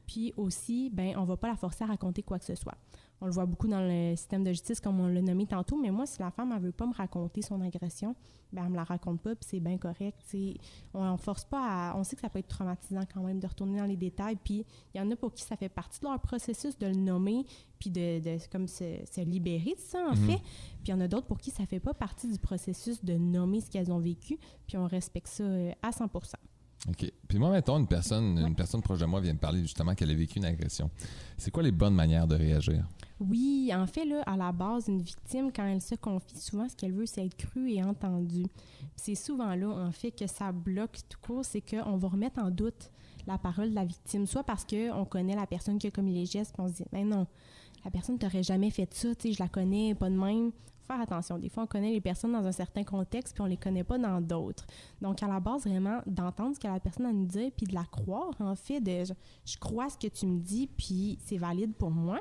Puis aussi, ben, on ne va pas la forcer à raconter quoi que ce soit. On le voit beaucoup dans le système de justice, comme on l'a nommé tantôt, mais moi, si la femme, elle veut pas me raconter son agression, ben elle me la raconte pas, puis c'est bien correct. T'sais. On force pas à... On sait que ça peut être traumatisant quand même de retourner dans les détails, puis il y en a pour qui ça fait partie de leur processus de le nommer, puis de comme se libérer de ça, en fait. Puis il y en a d'autres pour qui ça fait pas partie du processus de nommer ce qu'elles ont vécu, puis on respecte ça à 100%. OK. Puis moi, mettons, une personne proche de moi vient me parler justement qu'elle a vécu une agression. C'est quoi les bonnes manières de réagir? Oui, en fait, là, à la base, une victime, quand elle se confie, souvent, ce qu'elle veut, c'est être crue et entendue. Puis c'est souvent là, en fait, que ça bloque tout court, c'est qu'on va remettre en doute la parole de la victime, soit parce qu'on connaît la personne qui a commis les gestes, puis on se dit « Mais non, la personne t'aurait jamais fait ça, tu sais, je la connais, pas de même. » faire attention. Des fois, on connaît les personnes dans un certain contexte, puis on les connaît pas dans d'autres. Donc, à la base, vraiment, d'entendre ce que la personne a à nous dire, puis de la croire, en fait, je crois ce que tu me dis, puis c'est valide pour moi.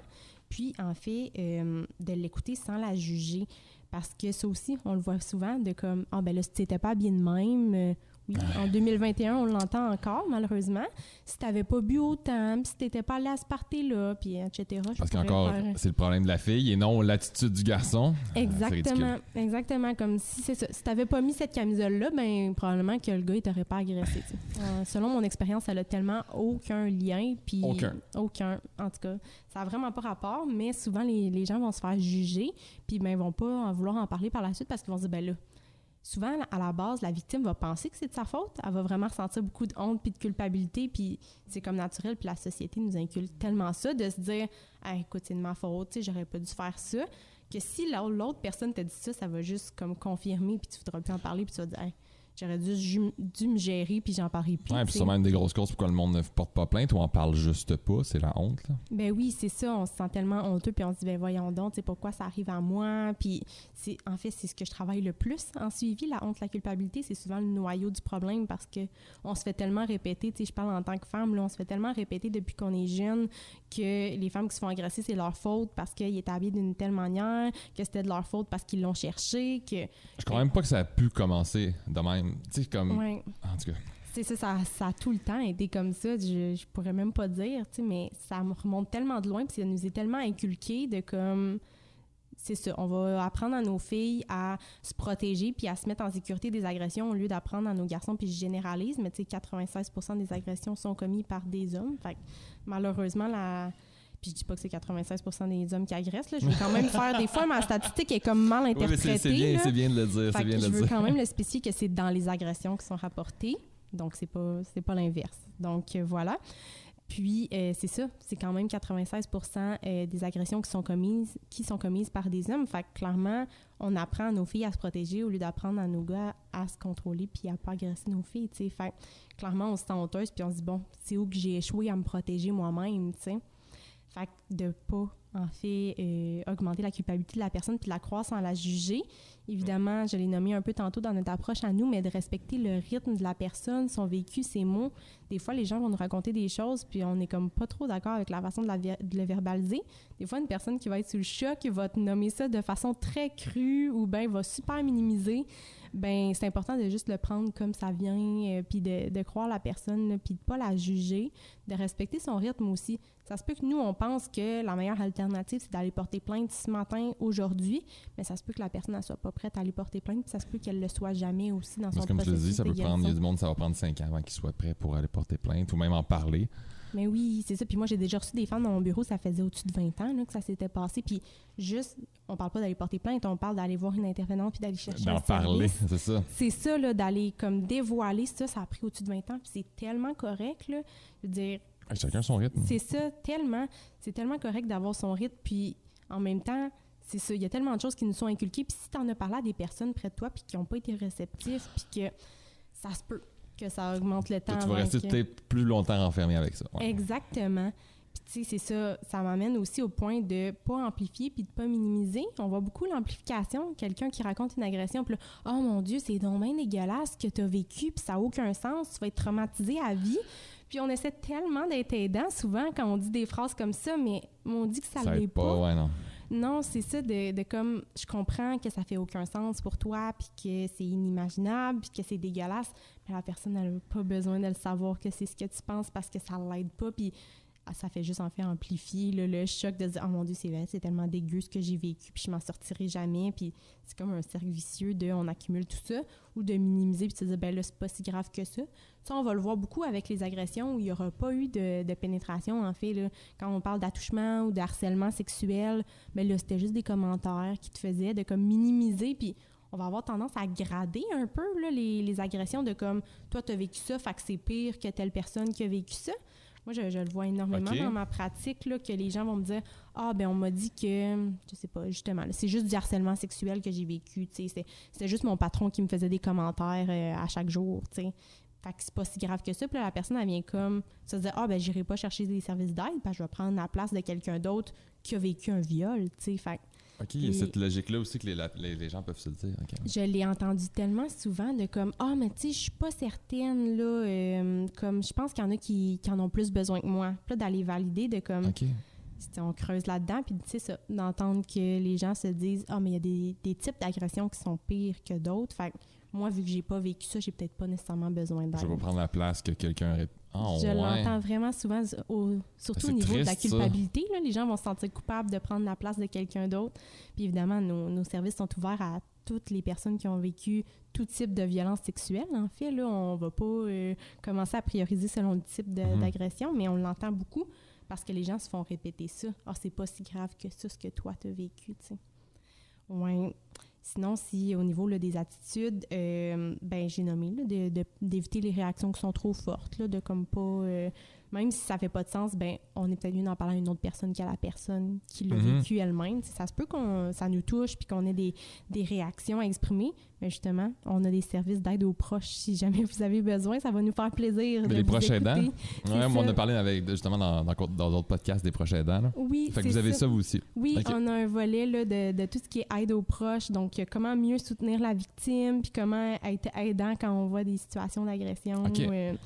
Puis, en fait, de l'écouter sans la juger. Parce que ça aussi, on le voit souvent, de comme, ah ben là, si tu n'étais pas bien de même, oui, en 2021, on l'entend encore, malheureusement. Si tu n'avais pas bu autant, puis si tu n'étais pas allé à ce party-là, puis etc. Parce qu'encore, c'est le problème de la fille et non l'attitude du garçon. Exactement, exactement. Comme si c'est ça. Si tu n'avais pas mis cette camisole-là, ben probablement que le gars, il t'aurait pas agressé. Selon mon expérience, ça n'a tellement aucun lien. Puis aucun. En tout cas, ça n'a vraiment pas rapport, mais souvent, les gens vont se faire juger, puis ben, ils vont pas en vouloir en parler par la suite parce qu'ils vont se dire, ben là, souvent, à la base, la victime va penser que c'est de sa faute. Elle va vraiment ressentir beaucoup de honte puis de culpabilité, puis c'est comme naturel, puis la société nous inculque tellement ça, de se dire hey, « écoute, c'est de ma faute, tu sais, j'aurais pas dû faire ça », que si l'autre personne t'a dit ça, ça va juste comme confirmer, puis tu voudras plus en parler, puis tu vas dire hey, « j'aurais dû me gérer, puis j'en parlerai plus. » Ouais, puis c'est même des grosses causes pourquoi le monde ne porte pas plainte ou en parle juste pas, c'est la honte, là. Ben oui, c'est ça, on se sent tellement honteux, puis on se dit, ben voyons donc, tu sais, pourquoi ça arrive à moi, puis en fait, c'est ce que je travaille le plus en suivi, la honte, la culpabilité, c'est souvent le noyau du problème, parce que on se fait tellement répéter, tu sais, je parle en tant que femme, là, on se fait tellement répéter depuis qu'on est jeune que les femmes qui se font agresser, c'est leur faute parce qu'ils étaient habillés d'une telle manière, que c'était de leur faute parce qu'ils l'ont cherché, que... Je crois même pas que ça a pu commencer de même, tu sais, comme... Ouais. En tout cas... C'est ça a tout le temps été comme ça. Je pourrais même pas dire, tu sais, mais ça me remonte tellement de loin, puis ça nous est tellement inculqué de comme... C'est ça, on va apprendre à nos filles à se protéger puis à se mettre en sécurité des agressions au lieu d'apprendre à nos garçons, puis je généralise, mais tu sais, 96% des agressions sont commises par des hommes. Fait que malheureusement, Puis je dis pas que c'est 96% des hommes qui agressent, là. Je veux quand même faire... Des fois, ma statistique est comme mal interprétée. Oui, c'est bien de le dire. Fait que je veux quand même le spécifier que c'est dans les agressions qui sont rapportées. Donc, c'est pas l'inverse. Donc, voilà. Puis, c'est ça, c'est quand même 96% des agressions qui sont commises par des hommes. Fait que clairement, on apprend à nos filles à se protéger au lieu d'apprendre à nos gars à se contrôler puis à pas agresser nos filles, tu sais. Fait que clairement, on se sent honteuse puis on se dit, bon, c'est où que j'ai échoué à me protéger moi-même, tu sais. Fait que de pas, en fait, augmenter la culpabilité de la personne puis de la croire sans la juger. Évidemment, je l'ai nommé un peu tantôt dans notre approche à nous, mais de respecter le rythme de la personne, son vécu, ses mots. Des fois, les gens vont nous raconter des choses puis on est comme pas trop d'accord avec la façon de le verbaliser. Des fois, une personne qui va être sous le choc va te nommer ça de façon très crue ou bien va super minimiser. Ben c'est important de juste le prendre comme ça vient, puis de croire la personne, puis de pas la juger, de respecter son rythme aussi. Ça se peut que nous, on pense que la meilleure alternative, c'est d'aller porter plainte ce matin, aujourd'hui, mais ça se peut que la personne ne soit pas prête à aller porter plainte, puis ça se peut qu'elle le soit jamais aussi dans son processus. Comme je te dis, ça peut prendre, il y a du monde, ça va prendre 5 ans avant qu'ils soient prêts pour aller porter plainte ou même en parler. Mais oui, c'est ça. Puis moi, j'ai déjà reçu des femmes dans mon bureau, ça faisait au-dessus de 20 ans là, que ça s'était passé. Puis juste, on parle pas d'aller porter plainte, on parle d'aller voir une intervenante puis d'aller chercher d'en parler, c'est ça. C'est ça, là, d'aller comme dévoiler ça a pris au-dessus de 20 ans. Puis c'est tellement correct, là. Je veux dire... Chacun son rythme. C'est ça, tellement. C'est tellement correct d'avoir son rythme. Puis en même temps, c'est ça. Il y a tellement de choses qui nous sont inculquées. Puis si tu en as parlé à des personnes près de toi puis qui n'ont pas été réceptifs, puis que ça se peut que ça augmente le temps. Tu vas rester peut-être plus longtemps renfermé avec ça. Ouais. Exactement. Puis tu sais, c'est ça. Ça m'amène aussi au point de pas amplifier puis de pas minimiser. On voit beaucoup l'amplification. Quelqu'un qui raconte une agression, puis là, « Oh mon Dieu, c'est donc bien dégueulasse que tu as vécu, puis ça n'a aucun sens. Tu vas être traumatisé à vie. » Puis on essaie tellement d'être aidant souvent quand on dit des phrases comme ça, mais on dit que ça l'est pas. Ouais, non. Non, c'est ça, de comme, je comprends que ça fait aucun sens pour toi, puis que c'est inimaginable, puis que c'est dégueulasse, mais la personne n'a pas besoin de le savoir que c'est ce que tu penses parce que ça l'aide pas, puis ça fait juste en fait amplifier là, le choc de dire « Oh mon Dieu, c'est vrai, c'est tellement dégueu ce que j'ai vécu, puis je m'en sortirai jamais. » Puis c'est comme un cercle vicieux de on accumule tout ça, ou de minimiser, puis de se dire « Ben là, c'est pas si grave que ça. » Ça, on va le voir beaucoup avec les agressions où il n'y aura pas eu de pénétration, en fait. Là, quand on parle d'attouchement ou de harcèlement sexuel, ben là, c'était juste des commentaires qui te faisaient de comme minimiser, puis on va avoir tendance à grader un peu là, les agressions de comme « Toi, t'as vécu ça, fait que c'est pire que telle personne qui a vécu ça. » Moi, je le vois énormément dans ma pratique, là, que les gens vont me dire « Ah, ben on m'a dit que, je sais pas, justement, là, c'est juste du harcèlement sexuel que j'ai vécu, tu sais, c'était juste mon patron qui me faisait des commentaires à chaque jour, tu sais. » Fait que c'est pas si grave que ça. Puis là, la personne, elle vient comme se dire « Ah, ben j'irai pas chercher des services d'aide parce que je vais prendre la place de quelqu'un d'autre qui a vécu un viol, tu sais. » Fait que OK, il y a cette logique-là aussi que les gens peuvent se le dire. Okay. Je l'ai entendu tellement souvent de comme « Ah, mais tu sais, je suis pas certaine, là, comme je pense qu'il y en a qui en ont plus besoin que moi. » Puis là, d'aller valider de comme... OK. On creuse là-dedans, puis tu sais ça, d'entendre que les gens se disent « Ah, mais il y a des types d'agressions qui sont pires que d'autres. » Fait que moi, vu que j'ai pas vécu ça, j'ai peut-être pas nécessairement besoin d'aide. Je vais pas prendre la place que quelqu'un aurait... Je l'entends vraiment souvent, surtout au niveau de la culpabilité. Là, les gens vont se sentir coupables de prendre la place de quelqu'un d'autre. Puis évidemment, nos services sont ouverts à toutes les personnes qui ont vécu tout type de violence sexuelle. En fait, là, on va pas commencer à prioriser selon le type d'agression, mais on l'entend beaucoup parce que les gens se font répéter ça. « Ah, c'est pas si grave que ça, ce que toi, t'as vécu. » tu sais. Ouais. Sinon, si au niveau là, des attitudes, j'ai nommé là, d'éviter les réactions qui sont trop fortes, là, de comme pas... même si ça fait pas de sens, on est peut-être mieux d'en parler à une autre personne qu'à la personne qui l'a vécu elle-même. T'sais, ça se peut ça nous touche puis qu'on ait des réactions à exprimer. Mais justement, on a des services d'aide aux proches. Si jamais vous avez besoin, ça va nous faire plaisir de les vous proches écouter. aidants. Ouais, on a parlé justement dans d'autres podcasts des proches aidants. Là. Oui, fait que vous avez ça vous aussi. Oui, okay. On a un volet là, de tout ce qui est aide aux proches. Donc, comment mieux soutenir la victime puis comment être aidant quand on voit des situations d'agression. Okay.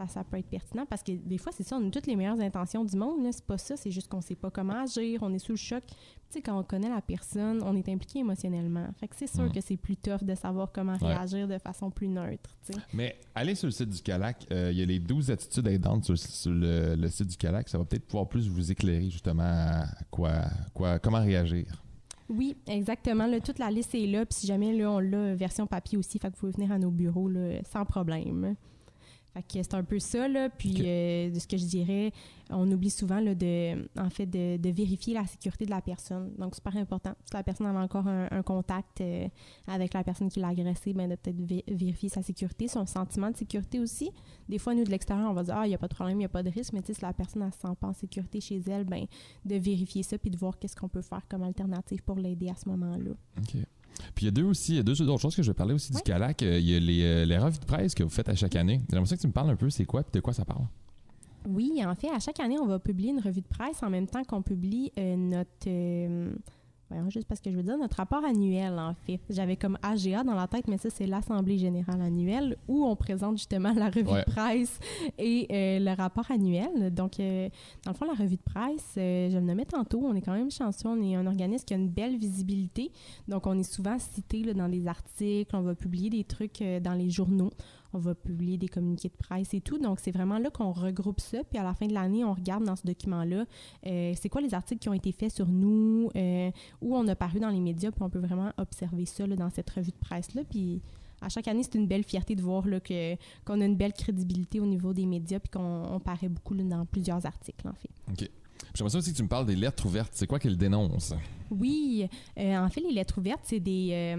Ça peut être pertinent parce que des fois, c'est ça, on a toutes les meilleures intentions du monde. Là, c'est pas ça, c'est juste qu'on sait pas comment agir, on est sous le choc. Tu sais, quand on connaît la personne, on est impliqué émotionnellement. Fait que c'est sûr que c'est plus tough de savoir comment réagir de façon plus neutre. T'sais. Mais allez sur le site du CALAC, il y a les 12 attitudes aidantes sur le site du CALAC. Ça va peut-être pouvoir plus vous éclairer justement à comment réagir. Oui, exactement. Là, toute la liste est là. Puis si jamais là, on l'a version papier aussi, fait que vous pouvez venir à nos bureaux là, sans problème. Fait que c'est un peu ça, là. Puis, de ce que je dirais, on oublie souvent, là, de vérifier la sécurité de la personne. Donc, super important. Si la personne avait encore un contact avec la personne qui l'a agressé, de peut-être vérifier sa sécurité, son sentiment de sécurité aussi. Des fois, nous, de l'extérieur, on va dire « Ah, il n'y a pas de problème, il n'y a pas de risque. » Mais tu sais, si la personne ne se sent pas en sécurité chez elle, de vérifier ça puis de voir qu'est-ce qu'on peut faire comme alternative pour l'aider à ce moment-là. OK. Puis il y a deux autres choses que je vais parler aussi du CALAC. Il y a les revues de presse que vous faites à chaque année. J'aimerais ça que tu me parles un peu, c'est quoi et de quoi ça parle? Oui, en fait, à chaque année, on va publier une revue de presse en même temps qu'on publie juste parce que je veux dire, notre rapport annuel, en fait. J'avais comme AGA dans la tête, mais ça, c'est l'Assemblée générale annuelle où on présente justement la revue de presse et le rapport annuel. Donc, dans le fond, la revue de presse, je le nommais tantôt, on est quand même chanceux. On est un organisme qui a une belle visibilité. Donc, on est souvent cité là, dans des articles. On va publier des trucs dans les journaux. On va publier des communiqués de presse et tout. Donc, c'est vraiment là qu'on regroupe ça. Puis, à la fin de l'année, on regarde dans ce document-là c'est quoi les articles qui ont été faits sur nous, où on a paru dans les médias, puis on peut vraiment observer ça là, dans cette revue de presse-là. Puis, à chaque année, c'est une belle fierté de voir là, qu'on a une belle crédibilité au niveau des médias, puis qu'on paraît beaucoup là, dans plusieurs articles, en fait. OK. J'aimerais ça aussi que tu me parles des lettres ouvertes. C'est quoi qu'elles dénoncent? Oui. En fait, les lettres ouvertes, c'est des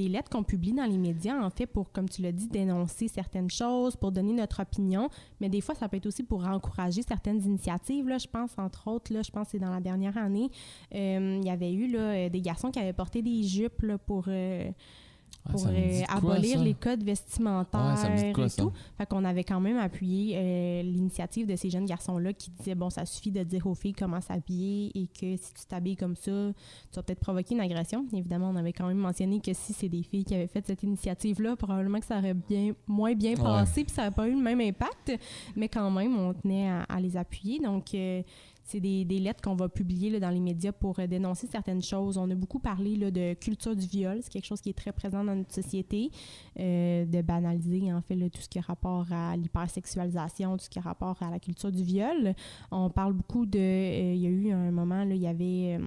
lettres qu'on publie dans les médias, en fait, pour, comme tu l'as dit, dénoncer certaines choses, pour donner notre opinion. Mais des fois, ça peut être aussi pour encourager certaines initiatives. Là, je pense, entre autres, là, je pense que c'est dans la dernière année, il y avait eu là, des garçons qui avaient porté des jupes là, pour abolir les codes vestimentaires et tout. Fait qu'on avait quand même appuyé l'initiative de ces jeunes garçons-là qui disaient, bon, ça suffit de dire aux filles comment s'habiller et que si tu t'habilles comme ça, tu vas peut-être provoquer une agression. Évidemment, on avait quand même mentionné que si c'est des filles qui avaient fait cette initiative-là, probablement que ça aurait moins bien passé puis ça n'aurait pas eu le même impact. Mais quand même, on tenait à les appuyer. Donc, c'est des lettres qu'on va publier là, dans les médias pour dénoncer certaines choses. On a beaucoup parlé là, de culture du viol. C'est quelque chose qui est très présent dans notre société. De banaliser, en fait, là, tout ce qui a rapport à l'hypersexualisation, tout ce qui a rapport à la culture du viol. On parle beaucoup il y a eu un moment, là, il y avait...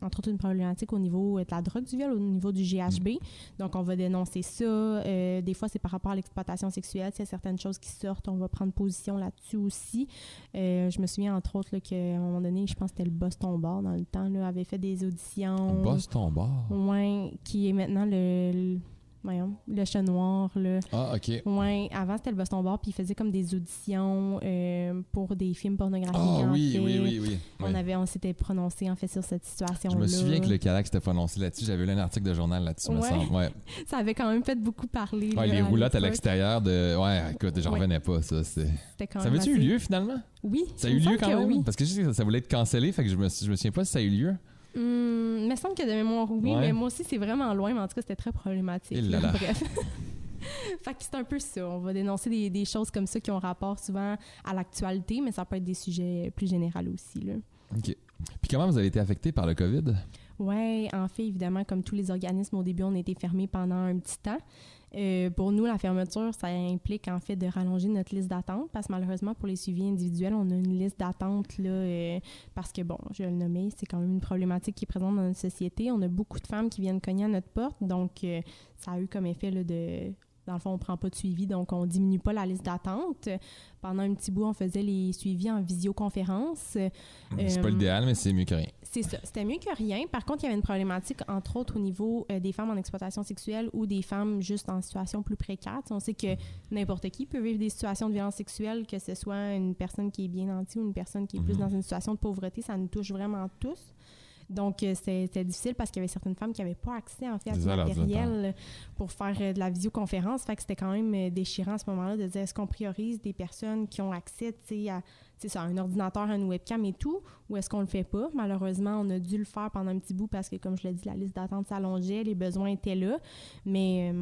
entre autres, une problématique au niveau de la drogue du viol, au niveau du GHB. Donc, on va dénoncer ça. Des fois, c'est par rapport à l'exploitation sexuelle. S'il y a certaines choses qui sortent, on va prendre position là-dessus aussi. Je me souviens, entre autres, là, qu'à un moment donné, je pense que c'était le Boston Bar, dans le temps, là, avait fait des auditions. Le Boston Bar? Oui, qui est maintenant le Chat Noir, là. Ah, OK. Oui, avant, c'était le Boston Bar, puis il faisait comme des auditions pour des films pornographiques. Ah, oui. On s'était prononcé, en fait, sur cette situation-là. Je me souviens que le CALAC s'était prononcé là-dessus. J'avais lu un article de journal là-dessus, me semble. Ouais. Ça avait quand même fait beaucoup parler. Ouais, là, les roulottes à l'extérieur de... Ouais, écoute, j'en revenais pas, ça. Ça avait-tu eu lieu, finalement? Oui. Ça a eu lieu quand même? Oui. Parce que je sais que ça voulait être cancellé, fait que je me souviens pas si ça a eu lieu. Il me semble que de mémoire, oui, Ouais. mais moi aussi, c'est vraiment loin, mais en tout cas, c'était très problématique. Et là là. Bref. Fait que c'est un peu ça. On va dénoncer des choses comme ça qui ont rapport souvent à l'actualité, mais ça peut être des sujets plus généraux aussi, là. OK. Puis comment vous avez été affecté par le COVID? Oui, en fait, évidemment, comme tous les organismes, au début, on a été fermés pendant un petit temps. Pour nous, la fermeture, ça implique en fait de rallonger notre liste d'attente parce que malheureusement, pour les suivis individuels, on a une liste d'attente là, parce que, bon, je vais le nommer, c'est quand même une problématique qui est présente dans notre société. On a beaucoup de femmes qui viennent cogner à notre porte, donc ça a eu comme effet là, dans le fond, on ne prend pas de suivi, donc on ne diminue pas la liste d'attente. Pendant un petit bout, on faisait les suivis en visioconférence. C'est pas l'idéal, mais c'est mieux que rien. C'est ça. C'était mieux que rien. Par contre, il y avait une problématique, entre autres, au niveau des femmes en exploitation sexuelle ou des femmes juste en situation plus précaire. On sait que n'importe qui peut vivre des situations de violence sexuelle, que ce soit une personne qui est bien nantie ou une personne qui est plus dans une situation de pauvreté. Ça nous touche vraiment tous. Donc, c'était difficile parce qu'il y avait certaines femmes qui n'avaient pas accès, en fait, à du matériel pour faire de la visioconférence. Fait que c'était quand même déchirant à ce moment-là de dire est-ce qu'on priorise des personnes qui ont accès, à un ordinateur, à une webcam et tout, ou est-ce qu'on le fait pas? Malheureusement, on a dû le faire pendant un petit bout parce que, comme je l'ai dit, la liste d'attente s'allongeait, les besoins étaient là. Mais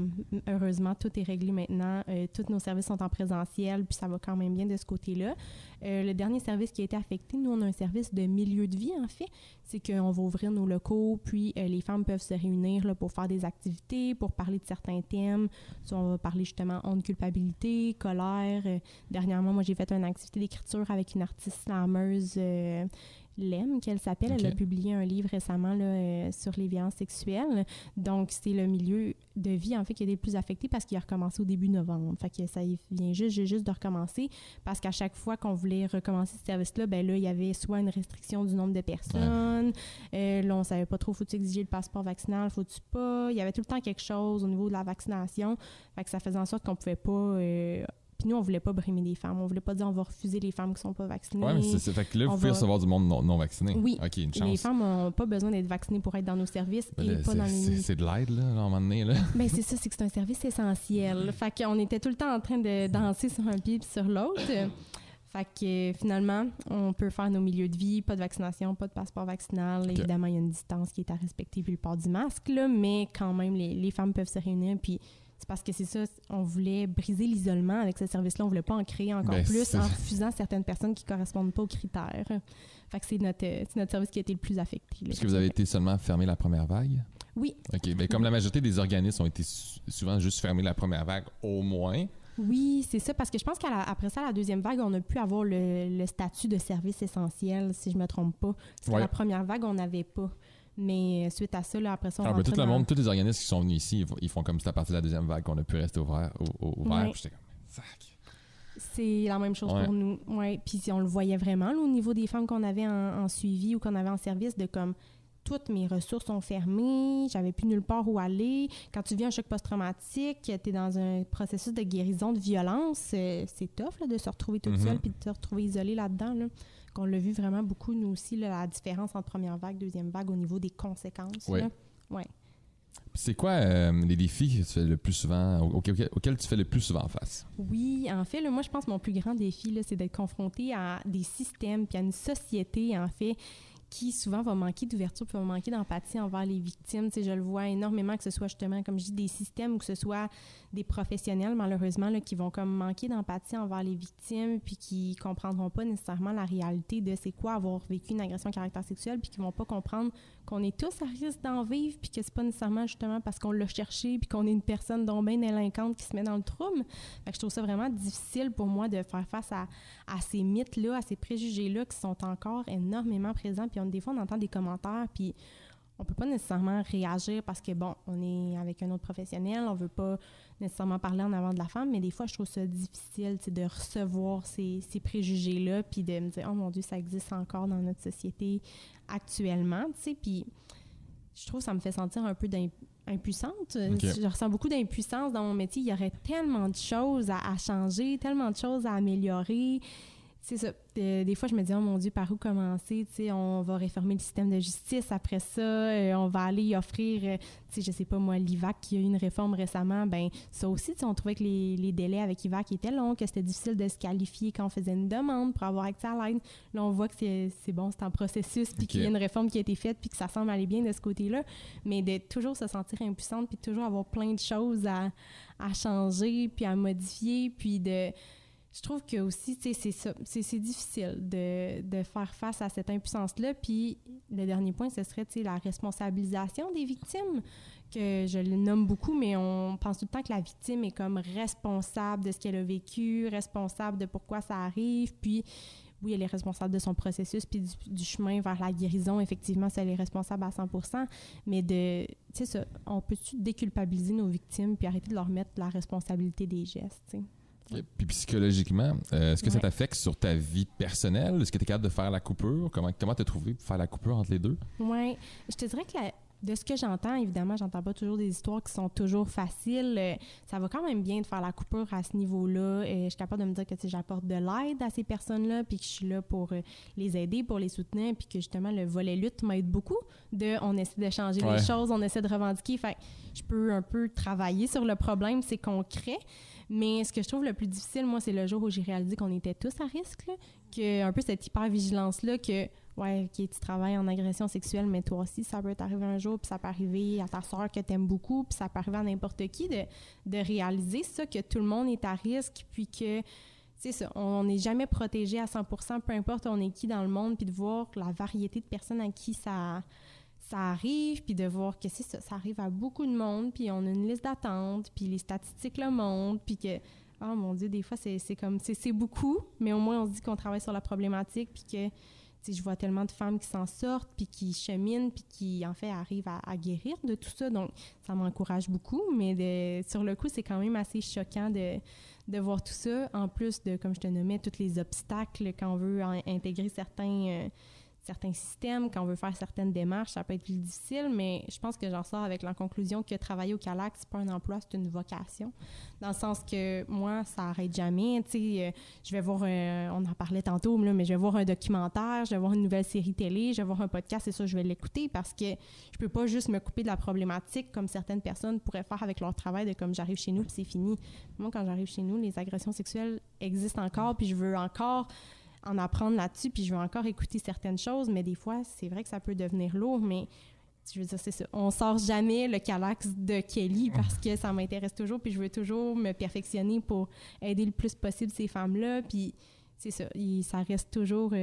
heureusement, tout est réglé maintenant. Tous nos services sont en présentiel, puis ça va quand même bien de ce côté-là. Le dernier service qui a été affecté, nous, on a un service de milieu de vie, en fait. C'est qu'on va ouvrir nos locaux, puis les femmes peuvent se réunir là, pour faire des activités, pour parler de certains thèmes. Soit on va parler justement honte, culpabilité, colère. Dernièrement, moi, j'ai fait une activité d'écriture avec une artiste slameuse, Lem, qu'elle s'appelle. Okay. Elle a publié un livre récemment là, sur les violences sexuelles. Donc, c'est le milieu de vie, en fait, qui a été le plus affecté parce qu'il a recommencé au début novembre. Fait que ça vient juste de recommencer parce qu'à chaque fois qu'on voulait recommencer ce service-là, ben là, il y avait soit une restriction du nombre de personnes. Ouais. Là, on savait pas trop, faut-tu exiger le passeport vaccinal, faut-tu pas? Il y avait tout le temps quelque chose au niveau de la vaccination. Fait que ça faisait en sorte qu'on pouvait pas... Puis nous, on voulait pas brimer des femmes. On voulait pas dire on va refuser les femmes qui sont pas vaccinées. Oui, mais c'est fait que là, vous pouvez recevoir du monde non vacciné. Oui. OK, une chance. Les femmes n'ont pas besoin d'être vaccinées pour être dans nos services et pas dans les... C'est de l'aide, là, à un moment donné, là. Bien, c'est ça, c'est que c'est un service essentiel. Fait qu'on était tout le temps en train de danser sur un pied puis sur l'autre. Fait que finalement, on peut faire nos milieux de vie, pas de vaccination, pas de passeport vaccinal. Okay. Évidemment, il y a une distance qui est à respecter puis le port du masque, là, mais quand même, les femmes peuvent se réunir puis... C'est parce que c'est ça, on voulait briser l'isolement avec ce service-là. On voulait pas en créer encore plus en refusant certaines personnes qui correspondent pas aux critères. Fait que c'est notre service qui a été le plus affecté. Est-ce que vous avez été seulement fermé la première vague? Oui. OK. Bien, comme la majorité des organismes ont été souvent juste fermés la première vague, au moins. Oui, c'est ça, parce que je pense qu'après ça, la deuxième vague, on a pu avoir le statut de service essentiel, si je me trompe pas. Parce que la première vague, on n'avait pas. Mais suite à ça, là, après ça, on tout le monde, tous les organismes qui sont venus ici, ils font comme c'était à partir de la deuxième vague qu'on a pu rester ouvert. Ouais. J'étais comme, sac. C'est la même chose pour nous. Ouais. Puis on le voyait vraiment là, au niveau des femmes qu'on avait en suivi ou qu'on avait en service, de comme toutes mes ressources sont fermées, j'avais plus nulle part où aller. Quand tu vis un choc post-traumatique, tu es dans un processus de guérison de violence, c'est tough là, de se retrouver toute seule puis de se retrouver isolée là-dedans. Là. Qu'on l'a vu vraiment beaucoup, nous aussi, là, la différence entre première vague, deuxième vague au niveau des conséquences. Oui. Ouais. C'est quoi les défis que tu fais le plus souvent, auxquels tu fais le plus souvent face? Oui, en fait, là, moi, je pense que mon plus grand défi, là, c'est d'être confronté à des systèmes puis à une société, en fait, qui souvent va manquer d'ouverture puis va manquer d'empathie envers les victimes. Tu sais, je le vois énormément, que ce soit justement, comme je dis, des systèmes ou que ce soit des professionnels, malheureusement, là, qui vont comme manquer d'empathie envers les victimes puis qui comprendront pas nécessairement la réalité de c'est quoi avoir vécu une agression à caractère sexuel puis qui vont pas comprendre qu'on est tous à risque d'en vivre puis que c'est pas nécessairement justement parce qu'on l'a cherché puis qu'on est une personne donc bien délinquante qui se met dans le trouble. Fait que je trouve ça vraiment difficile pour moi de faire face à ces mythes-là, à ces préjugés-là qui sont encore énormément présents. Puis des fois, on entend des commentaires puis on peut pas nécessairement réagir parce que, bon, on est avec un autre professionnel, on veut pas nécessairement parler en avant de la femme, mais des fois, je trouve ça difficile de recevoir ces préjugés-là puis de me dire « Oh mon Dieu, ça existe encore dans notre société actuellement », tu sais, puis je trouve que ça me fait sentir un peu impuissante. Okay. Je ressens beaucoup d'impuissance dans mon métier. Il y aurait tellement de choses à changer, tellement de choses à améliorer. c'est ça. Des fois, je me dis, oh mon Dieu, par où commencer? Tu sais, on va réformer le système de justice. Après ça, on va aller offrir, tu sais, je sais pas moi, l'IVAC qui a eu une réforme récemment. Ben ça aussi, tu sais, on trouvait que les délais avec IVAC étaient longs, que c'était difficile de se qualifier quand on faisait une demande pour avoir accès à l'aide. Là, on voit que c'est bon, c'est en processus, puis qu'il y a une réforme qui a été faite, puis que ça semble aller bien de ce côté-là. Mais de toujours se sentir impuissante, puis toujours avoir plein de choses à changer, puis à modifier, puis je trouve que aussi, tu sais, c'est ça. C'est difficile de faire face à cette impuissance-là. Puis le dernier point, ce serait, tu sais, la responsabilisation des victimes, que je le nomme beaucoup, mais on pense tout le temps que la victime est comme responsable de ce qu'elle a vécu, responsable de pourquoi ça arrive. Puis oui, elle est responsable de son processus puis du chemin vers la guérison. Effectivement, ça, elle est responsable à 100%. Mais tu sais, ça, on peut-tu déculpabiliser nos victimes puis arrêter de leur mettre la responsabilité des gestes, tu sais? Puis psychologiquement, est-ce que ça t'affecte sur ta vie personnelle? Est-ce que tu es capable de faire la coupure? Comment t'as trouvé pour faire la coupure entre les deux? Oui, je te dirais que de ce que j'entends, évidemment, j'entends pas toujours des histoires qui sont toujours faciles. Ça va quand même bien de faire la coupure à ce niveau-là. Je suis capable de me dire que j'apporte de l'aide à ces personnes-là, puis que je suis là pour les aider, pour les soutenir, puis que justement, le volet lutte m'aide beaucoup. On essaie de changer les choses, on essaie de revendiquer. Fait je peux un peu travailler sur le problème, c'est concret. Mais ce que je trouve le plus difficile, moi, c'est le jour où j'ai réalisé qu'on était tous à risque, là, que un peu cette hyper-vigilance-là, que, ouais, OK, tu travailles en agression sexuelle, mais toi aussi, ça peut t'arriver un jour, puis ça peut arriver à ta soeur que t'aimes beaucoup, puis ça peut arriver à n'importe qui, de réaliser ça, que tout le monde est à risque, puis que, c'est ça, on n'est jamais protégé à 100%, peu importe on est qui dans le monde, puis de voir la variété de personnes à qui ça arrive, puis de voir que ça arrive à beaucoup de monde, puis on a une liste d'attente, puis les statistiques le montrent, puis que, oh mon Dieu, des fois, c'est beaucoup, mais au moins, on se dit qu'on travaille sur la problématique, puis que, tu sais, je vois tellement de femmes qui s'en sortent, puis qui cheminent, puis qui, en fait, arrivent à guérir de tout ça, donc ça m'encourage beaucoup, mais sur le coup, c'est quand même assez choquant de voir tout ça, en plus de, comme je te nommais, tous les obstacles quand on veut intégrer certains systèmes, quand on veut faire certaines démarches, ça peut être plus difficile, mais je pense que j'en sors avec la conclusion que travailler au CALAC, c'est pas un emploi, c'est une vocation. Dans le sens que moi, ça arrête jamais. Tu sais, je vais voir, on en parlait tantôt, mais je vais voir un documentaire, je vais voir une nouvelle série télé, je vais voir un podcast, et ça, je vais l'écouter parce que je peux pas juste me couper de la problématique comme certaines personnes pourraient faire avec leur travail, de comme j'arrive chez nous puis c'est fini. Moi, quand j'arrive chez nous, les agressions sexuelles existent encore, puis je veux encore en apprendre là-dessus, puis je veux encore écouter certaines choses, mais des fois, c'est vrai que ça peut devenir lourd, mais je veux dire, c'est ça. On sort jamais le CALAX de Kelly parce que ça m'intéresse toujours, puis je veux toujours me perfectionner pour aider le plus possible ces femmes-là, puis c'est ça. Ça reste toujours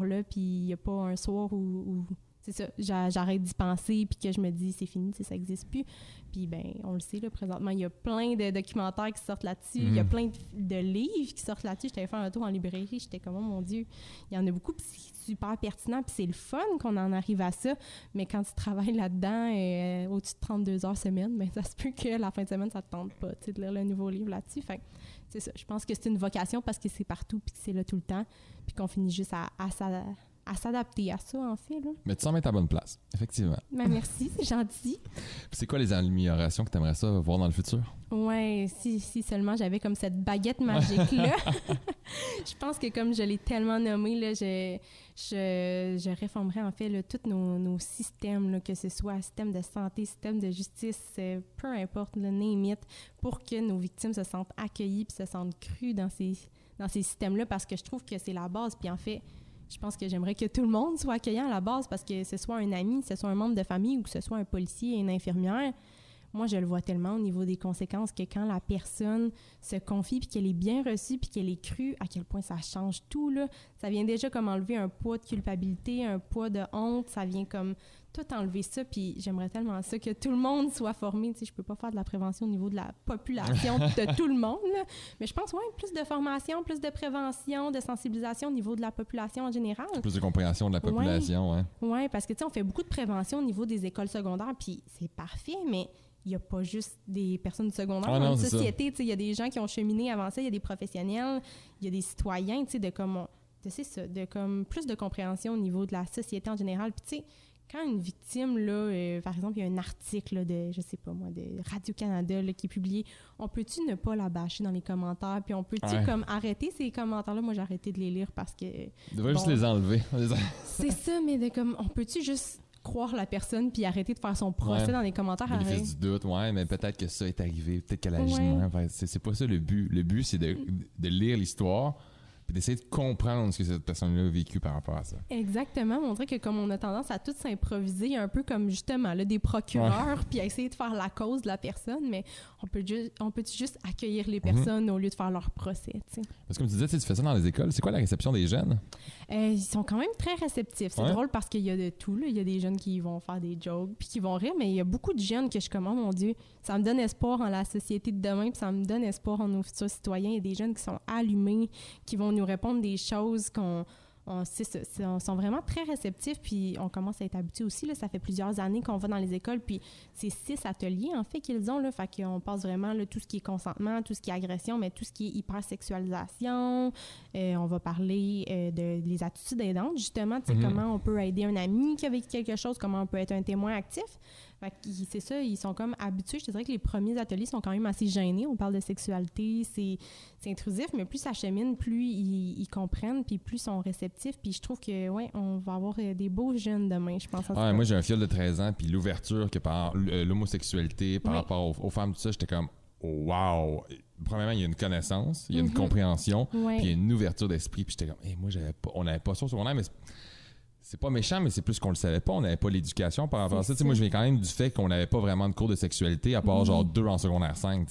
là, puis il n'y a pas un soir où c'est ça, j'arrête d'y penser, puis que je me dis, c'est fini, ça n'existe plus. Puis, ben, on le sait, là, présentement, il y a plein de documentaires qui sortent là-dessus, il y a plein de livres qui sortent là-dessus. J'étais fait un tour en librairie, j'étais comme, oh mon Dieu, il y en a beaucoup, puis c'est super pertinent, puis c'est le fun qu'on en arrive à ça. Mais quand tu travailles là-dedans, au-dessus de 32 heures semaine, ben, ça se peut que la fin de semaine, ça ne te tente pas, tu sais, de lire le nouveau livre là-dessus. Fait c'est ça, je pense que c'est une vocation parce que c'est partout, puis que c'est là tout le temps, puis qu'on finit juste à s'adapter à ça, en fait. Là. Mais tu s'en mets à ta bonne place, effectivement. Ben merci, c'est gentil. Puis c'est quoi les améliorations que tu aimerais ça voir dans le futur? Ouais, si seulement j'avais comme cette baguette magique-là. Je pense que comme je l'ai tellement nommé, là, je réformerais en fait là, tous nos systèmes, là, que ce soit système de santé, système de justice, peu importe, le name it, pour que nos victimes se sentent accueillies puis se sentent crues dans ces systèmes-là, parce que je trouve que c'est la base. Puis en fait, je pense que j'aimerais que tout le monde soit accueillant à la base, parce que ce soit un ami, ce soit un membre de famille ou que ce soit un policier et une infirmière. Moi, je le vois tellement au niveau des conséquences que quand la personne se confie puis qu'elle est bien reçue puis qu'elle est crue, à quel point ça change tout, là. Ça vient déjà comme enlever un poids de culpabilité, un poids de honte. Ça vient comme tout enlever ça. Puis j'aimerais tellement ça que tout le monde soit formé. Tu sais, je peux pas faire de la prévention au niveau de la population de tout le monde, là. Mais je pense, ouais, plus de formation, plus de prévention, de sensibilisation au niveau de la population en général. Plus de compréhension de la population, ouais. Oui, parce que, tu sais, on fait beaucoup de prévention au niveau des écoles secondaires, puis c'est parfait, mais il n'y a pas juste des personnes secondaires dans la société. Il y a des gens qui ont cheminé avant ça, il y a des professionnels, il y a des citoyens, tu sais, de comme plus de compréhension au niveau de la société en général. Puis, tu sais, quand une victime, là, par exemple, il y a un article là, de, je sais pas moi, de Radio-Canada là, qui est publié, on peut-tu ne pas la bâcher dans les commentaires, puis on peut-tu comme arrêter ces commentaires-là? Moi, j'ai arrêté de les lire parce que... On devrait juste les enlever. C'est ça, mais comme, on peut-tu juste croire la personne puis arrêter de faire son procès dans les commentaires? Bénéfice du doute, mais peut-être que ça est arrivé, peut-être qu'elle agit de même. C'est pas ça le but. Le but, c'est de lire l'histoire puis d'essayer de comprendre ce que cette personne-là a vécu par rapport à ça. Exactement. On dirait que comme on a tendance à tout s'improviser, un peu comme justement là, des procureurs, puis à essayer de faire la cause de la personne, mais on peut juste accueillir les personnes au lieu de faire leur procès, t'sais. Parce que comme tu disais, tu fais ça dans les écoles. C'est quoi la réception des jeunes? Ils sont quand même très réceptifs. C'est drôle parce qu'il y a de tout. Là. Il y a des jeunes qui vont faire des jokes puis qui vont rire, mais il y a beaucoup de jeunes que je commande, mon Dieu, ça me donne espoir en la société de demain puis ça me donne espoir en nos futurs citoyens. Il y a des jeunes qui sont allumés, qui vont nous répondre des choses sont vraiment très réceptifs, puis on commence à être habitués aussi. Là, ça fait plusieurs années qu'on va dans les écoles, puis c'est 6 ateliers, en fait, qu'ils ont. Là, fait qu'on passe vraiment là, tout ce qui est consentement, tout ce qui est agression, mais tout ce qui est hypersexualisation. On va parler des attitudes aidantes, justement, comment on peut aider un ami qui a vécu quelque chose, comment on peut être un témoin actif. Fait que c'est ça, ils sont comme habitués. Je te dirais que les premiers ateliers sont quand même assez gênés. On parle de sexualité, c'est intrusif, mais plus ça chemine, plus ils comprennent, puis plus ils sont réceptifs. Puis je trouve que, on va avoir des beaux jeunes demain, je pense. Moi, j'ai un filleul de 13 ans, puis l'ouverture que par l'homosexualité, par rapport aux femmes, tout ça, j'étais comme, wow! Premièrement, il y a une connaissance, il y a une compréhension, puis il y a une ouverture d'esprit. Puis j'étais comme, moi, on n'avait pas ça au secondaire, mais c'est pas méchant, mais c'est plus qu'on le savait pas. On n'avait pas l'éducation par rapport à ça. Moi, je viens quand même du fait qu'on n'avait pas vraiment de cours de sexualité, à part genre 2 en secondaire 5.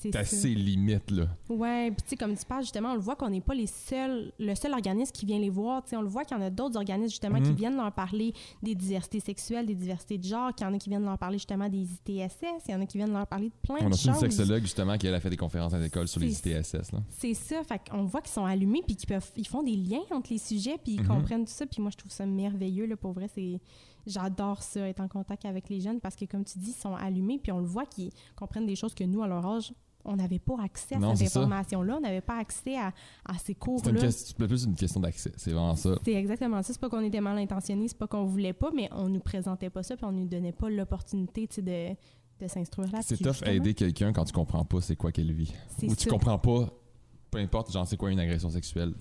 C'est assez limite, là. Ouais, puis tu sais, comme tu parles, justement, on le voit qu'on n'est pas le seul organisme qui vient les voir. Tu sais, on le voit qu'il y en a d'autres organismes, justement, qui viennent leur parler des diversités sexuelles, des diversités de genre, qu'il y en a qui viennent leur parler, justement, des ITSS, il y en a qui viennent leur parler de plein de choses. On a une sexologue, justement, qui a fait des conférences à l'école sur les ITSS, là. C'est ça, fait qu'on voit qu'ils sont allumés, puis ils font des liens entre les sujets, puis ils comprennent tout ça, puis moi, je trouve ça merveilleux, là, pour vrai, j'adore ça, être en contact avec les jeunes, parce que, comme tu dis, ils sont allumés, puis on le voit qu'ils comprennent des choses que nous, à leur âge, on n'avait pas accès à cette information-là, on n'avait pas accès à ces cours-là. C'est plus une question d'accès, c'est vraiment ça. C'est exactement ça, c'est pas qu'on était mal intentionnés, c'est pas qu'on voulait pas, mais on nous présentait pas ça, puis on nous donnait pas l'opportunité, de s'instruire là-dessus. C'est tough aider quelqu'un quand tu comprends pas c'est quoi qu'elle vit. Ou tu comprends pas, peu importe, genre c'est quoi une agression sexuelle.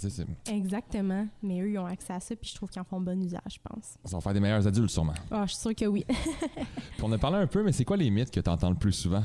Exactement, mais eux, ils ont accès à ça, puis je trouve qu'ils en font bon usage, je pense. Ça va faire des meilleurs adultes, sûrement. Ah, je suis sûre que oui. Puis on a parlé un peu, mais c'est quoi les mythes que tu entends le plus souvent?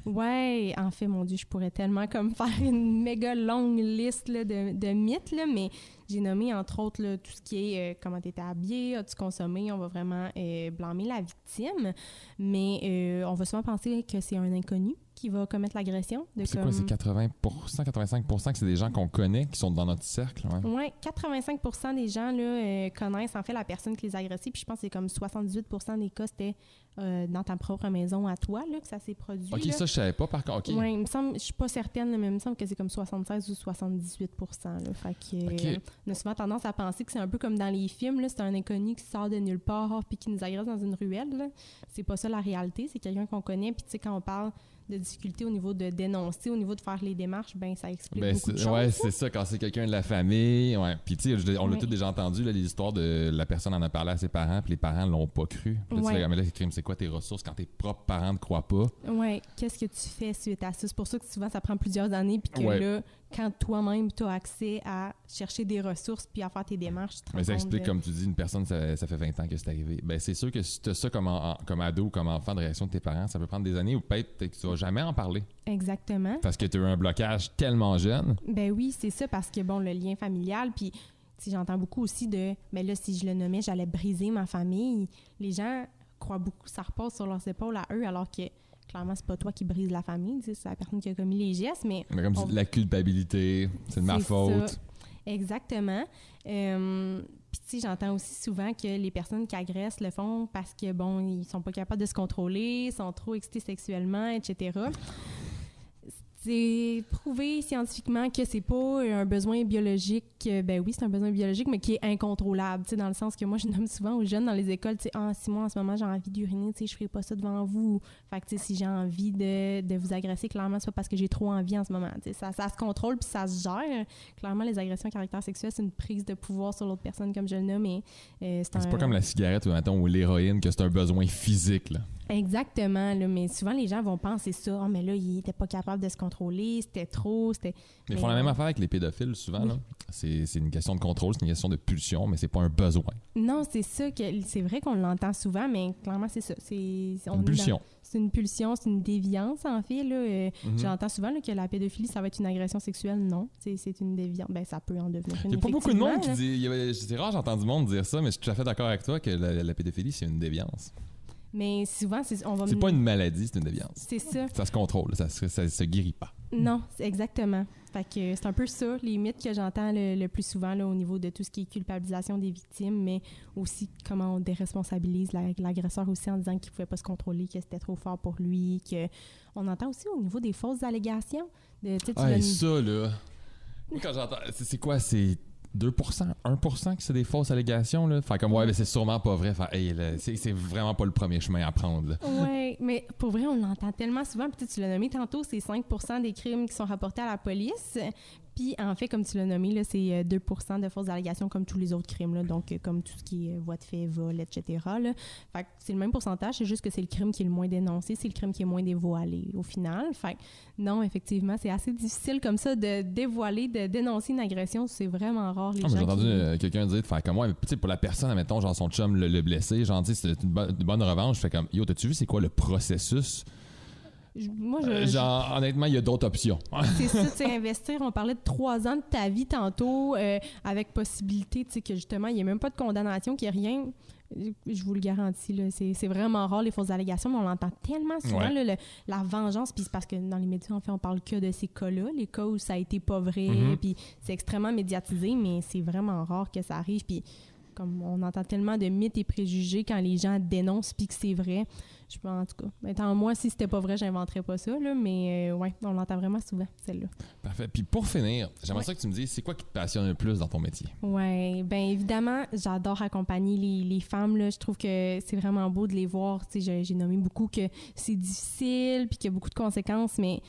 Ouais, en fait, mon Dieu, je pourrais tellement comme faire une méga longue liste là, de mythes, là, mais j'ai nommé entre autres là, tout ce qui est comment tu étais habillé, as-tu consommé, on va vraiment blâmer la victime, mais on va souvent penser que c'est un inconnu qui va commettre l'agression. C'est quoi, c'est 80%, 85% que c'est des gens qu'on connaît, qui sont dans notre cercle? Oui, 85% des gens là, connaissent en fait la personne qui les a agressés, puis je pense que c'est comme 78% des cas, c'était dans ta propre maison à toi là, que ça s'est produit. OK, là. Ça, je savais pas par contre. Oui, il me semble, je suis pas certaine, mais il me semble que c'est comme 76 ou 78%. Là, fait que, on a souvent tendance à penser que c'est un peu comme dans les films, là, c'est un inconnu qui sort de nulle part puis qui nous agresse dans une ruelle. Là. C'est pas ça la réalité, c'est quelqu'un qu'on connaît, puis tu sais, quand on parle de difficultés au niveau de dénoncer, au niveau de faire les démarches, ben ça explique beaucoup de choses. Ouais, c'est ça, quand c'est quelqu'un de la famille. Ouais. Puis tu sais, on l'a tous déjà entendu, là, les histoires de la personne en a parlé à ses parents, puis les parents l'ont pas cru. Puis là, tu fais, mais là, c'est quoi tes ressources quand tes propres parents ne croient pas? Oui, qu'est-ce que tu fais suite à ça? C'est pour ça que souvent, ça prend plusieurs années, puis que là, quand toi-même, tu as accès à chercher des ressources puis à faire tes démarches, tu te rends compte. Ça explique, comme tu dis, une personne, ça fait 20 ans que c'est arrivé. Ben, c'est sûr que si tu as ça comme ado ou comme enfant de réaction de tes parents, ça peut prendre des années ou peut-être que tu vas jamais en parler. Exactement. Parce que tu as eu un blocage tellement jeune. Ben oui, c'est ça, parce que, bon, le lien familial, puis j'entends beaucoup aussi mais là, si je le nommais, j'allais briser ma famille. Les gens croient beaucoup, ça repose sur leurs épaules à eux, alors que clairement, c'est pas toi qui brise la famille, c'est la personne qui a commis les gestes, mais comme la culpabilité, c'est de ma faute. Ça. Exactement. Puis tu sais, j'entends aussi souvent que les personnes qui agressent le font parce que, bon, ils sont pas capables de se contrôler, sont trop excités sexuellement, etc. C'est prouvé scientifiquement que c'est pas un besoin biologique. Ben oui, c'est un besoin biologique, mais qui est incontrôlable. Tu sais, dans le sens que moi, je nomme souvent aux jeunes dans les écoles, tu sais, si moi en ce moment j'ai envie d'uriner, tu sais, je ferai pas ça devant vous. Fait que tu sais, si j'ai envie de vous agresser, clairement, c'est pas parce que j'ai trop envie en ce moment. Tu sais, ça se contrôle puis ça se gère. Clairement, les agressions à caractère sexuel, c'est une prise de pouvoir sur l'autre personne, comme je le nomme, mais c'est pas comme la cigarette ou l'héroïne que c'est un besoin physique, là. Exactement, là, mais souvent les gens vont penser ça. Oh, mais là, il était pas capable de se contrôler, c'était trop, c'était... Mais ils font la même affaire avec les pédophiles, souvent. Oui. Là. C'est une question de contrôle, c'est une question de pulsion, mais c'est pas un besoin. Non, c'est ça, c'est vrai qu'on l'entend souvent, mais clairement, c'est ça. C'est une pulsion. C'est une pulsion, c'est une déviance, en fait. Là. J'entends souvent là, que la pédophilie, ça va être une agression sexuelle. Non, c'est une déviance. Ben, ça peut en devenir une. Il n'y a pas beaucoup de monde qui dit... C'est rare, j'ai entendu du monde dire ça, mais je suis tout à fait d'accord avec toi que la pédophilie, c'est une déviance. Mais souvent, c'est pas une maladie, c'est une déviance. C'est ça. Ça se contrôle, ça se guérit pas. Non, exactement. Fait que c'est un peu ça, les mythes que j'entends le plus souvent là, au niveau de tout ce qui est culpabilisation des victimes, mais aussi comment on déresponsabilise l'agresseur aussi en disant qu'il pouvait pas se contrôler, que c'était trop fort pour lui, que on entend aussi au niveau des fausses allégations. Ça, là... Quand j'entends... C'est quoi? C'est 2%, 1% que c'est des fausses allégations, là. Fait comme, ouais, mais c'est sûrement pas vrai. Fait, hey, là, c'est vraiment pas le premier chemin à prendre, là. Ouais, mais pour vrai, on l'entend tellement souvent. Peut-être tu l'as nommé tantôt, c'est 5% des crimes qui sont rapportés à la police. Puis, en fait, comme tu l'as nommé, là, c'est 2% de fausses allégations comme tous les autres crimes, là, donc comme tout ce qui est voie de fait, vol, etc. Là. Fait que c'est le même pourcentage, c'est juste que c'est le crime qui est le moins dénoncé, c'est le crime qui est moins dévoilé au final. Fait que non, effectivement, c'est assez difficile comme ça de dévoiler, de dénoncer une agression. C'est vraiment rare, les gens j'ai entendu quelqu'un dire de faire comme moi, tu sais, pour la personne, admettons, genre son chum le blessé, genre, tu sais, c'est une bonne revanche. Je fais comme, yo, t'as-tu vu c'est quoi le processus? Honnêtement, il y a d'autres options. C'est ça, tu sais, investir. On parlait de 3 ans de ta vie tantôt, avec possibilité, tu sais, que justement, il n'y a même pas de condamnation, qu'il n'y a rien. Je vous le garantis, là, c'est vraiment rare, les fausses allégations, mais on l'entend tellement souvent, là, la vengeance, puis c'est parce que dans les médias, en fait, on parle que de ces cas-là, les cas où ça a été pas vrai, puis c'est extrêmement médiatisé, mais c'est vraiment rare que ça arrive, puis comme on entend tellement de mythes et préjugés quand les gens dénoncent puis que c'est vrai. Je pense, en tout cas, étant moi, si c'était pas vrai, j'inventerais pas ça, là, mais ouais, on l'entend vraiment souvent, celle-là. Parfait. Puis pour finir, j'aimerais ça que tu me dises, c'est quoi qui te passionne le plus dans ton métier? Oui, bien évidemment, j'adore accompagner les femmes, là. Je trouve que c'est vraiment beau de les voir. Tu sais, j'ai nommé beaucoup que c'est difficile puis qu'il y a beaucoup de conséquences, mais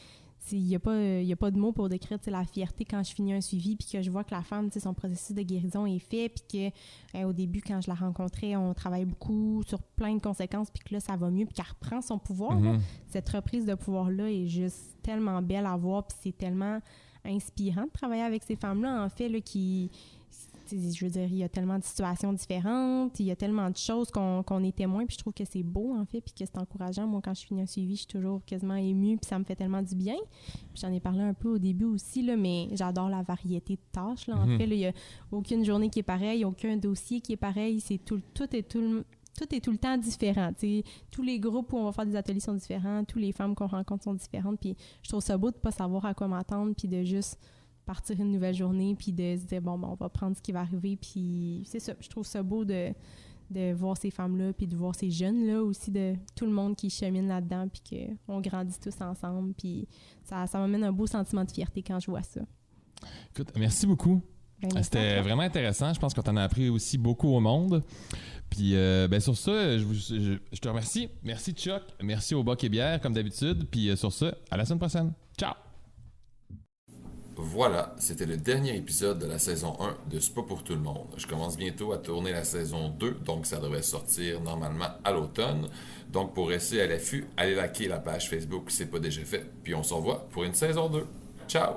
il n'y a pas de mots pour décrire la fierté quand je finis un suivi puis que je vois que la femme, son processus de guérison est fait puis que au début, quand je la rencontrais, on travaille beaucoup sur plein de conséquences puis que là, ça va mieux puis qu'elle reprend son pouvoir. Là. Cette reprise de pouvoir-là est juste tellement belle à voir puis c'est tellement inspirant de travailler avec ces femmes-là, en fait, là, qui... Je veux dire, il y a tellement de situations différentes, il y a tellement de choses qu'on est témoin, puis je trouve que c'est beau, en fait, puis que c'est encourageant. Moi, quand je finis un suivi, je suis toujours quasiment émue, puis ça me fait tellement du bien. Puis j'en ai parlé un peu au début aussi, là, mais j'adore la variété de tâches, là, en fait. Là, il n'y a aucune journée qui est pareille, aucun dossier qui est pareil. Tout est tout le temps différent. T'sais. Tous les groupes où on va faire des ateliers sont différents, toutes les femmes qu'on rencontre sont différentes, puis je trouve ça beau de ne pas savoir à quoi m'attendre, puis de juste partir une nouvelle journée, puis de se dire, bon, on va prendre ce qui va arriver, puis c'est ça. Je trouve ça beau de voir ces femmes-là, puis de voir ces jeunes-là aussi, de tout le monde qui chemine là-dedans, puis qu'on grandit tous ensemble, puis ça m'amène un beau sentiment de fierté quand je vois ça. Écoute, merci beaucoup. Ben, c'était vraiment intéressant. Je pense qu'on t'en a appris aussi beaucoup au monde. Puis, sur ça, je te remercie. Merci, Chuck. Merci au Boc et Bière, comme d'habitude. Puis, sur ça, à la semaine prochaine. Ciao! Voilà, c'était le dernier épisode de la saison 1 de C'est pas pour tout le monde. Je commence bientôt à tourner la saison 2, donc ça devrait sortir normalement à l'automne. Donc pour rester à l'affût, allez liker la page Facebook si c'est pas déjà fait. Puis on se revoit pour une saison 2. Ciao!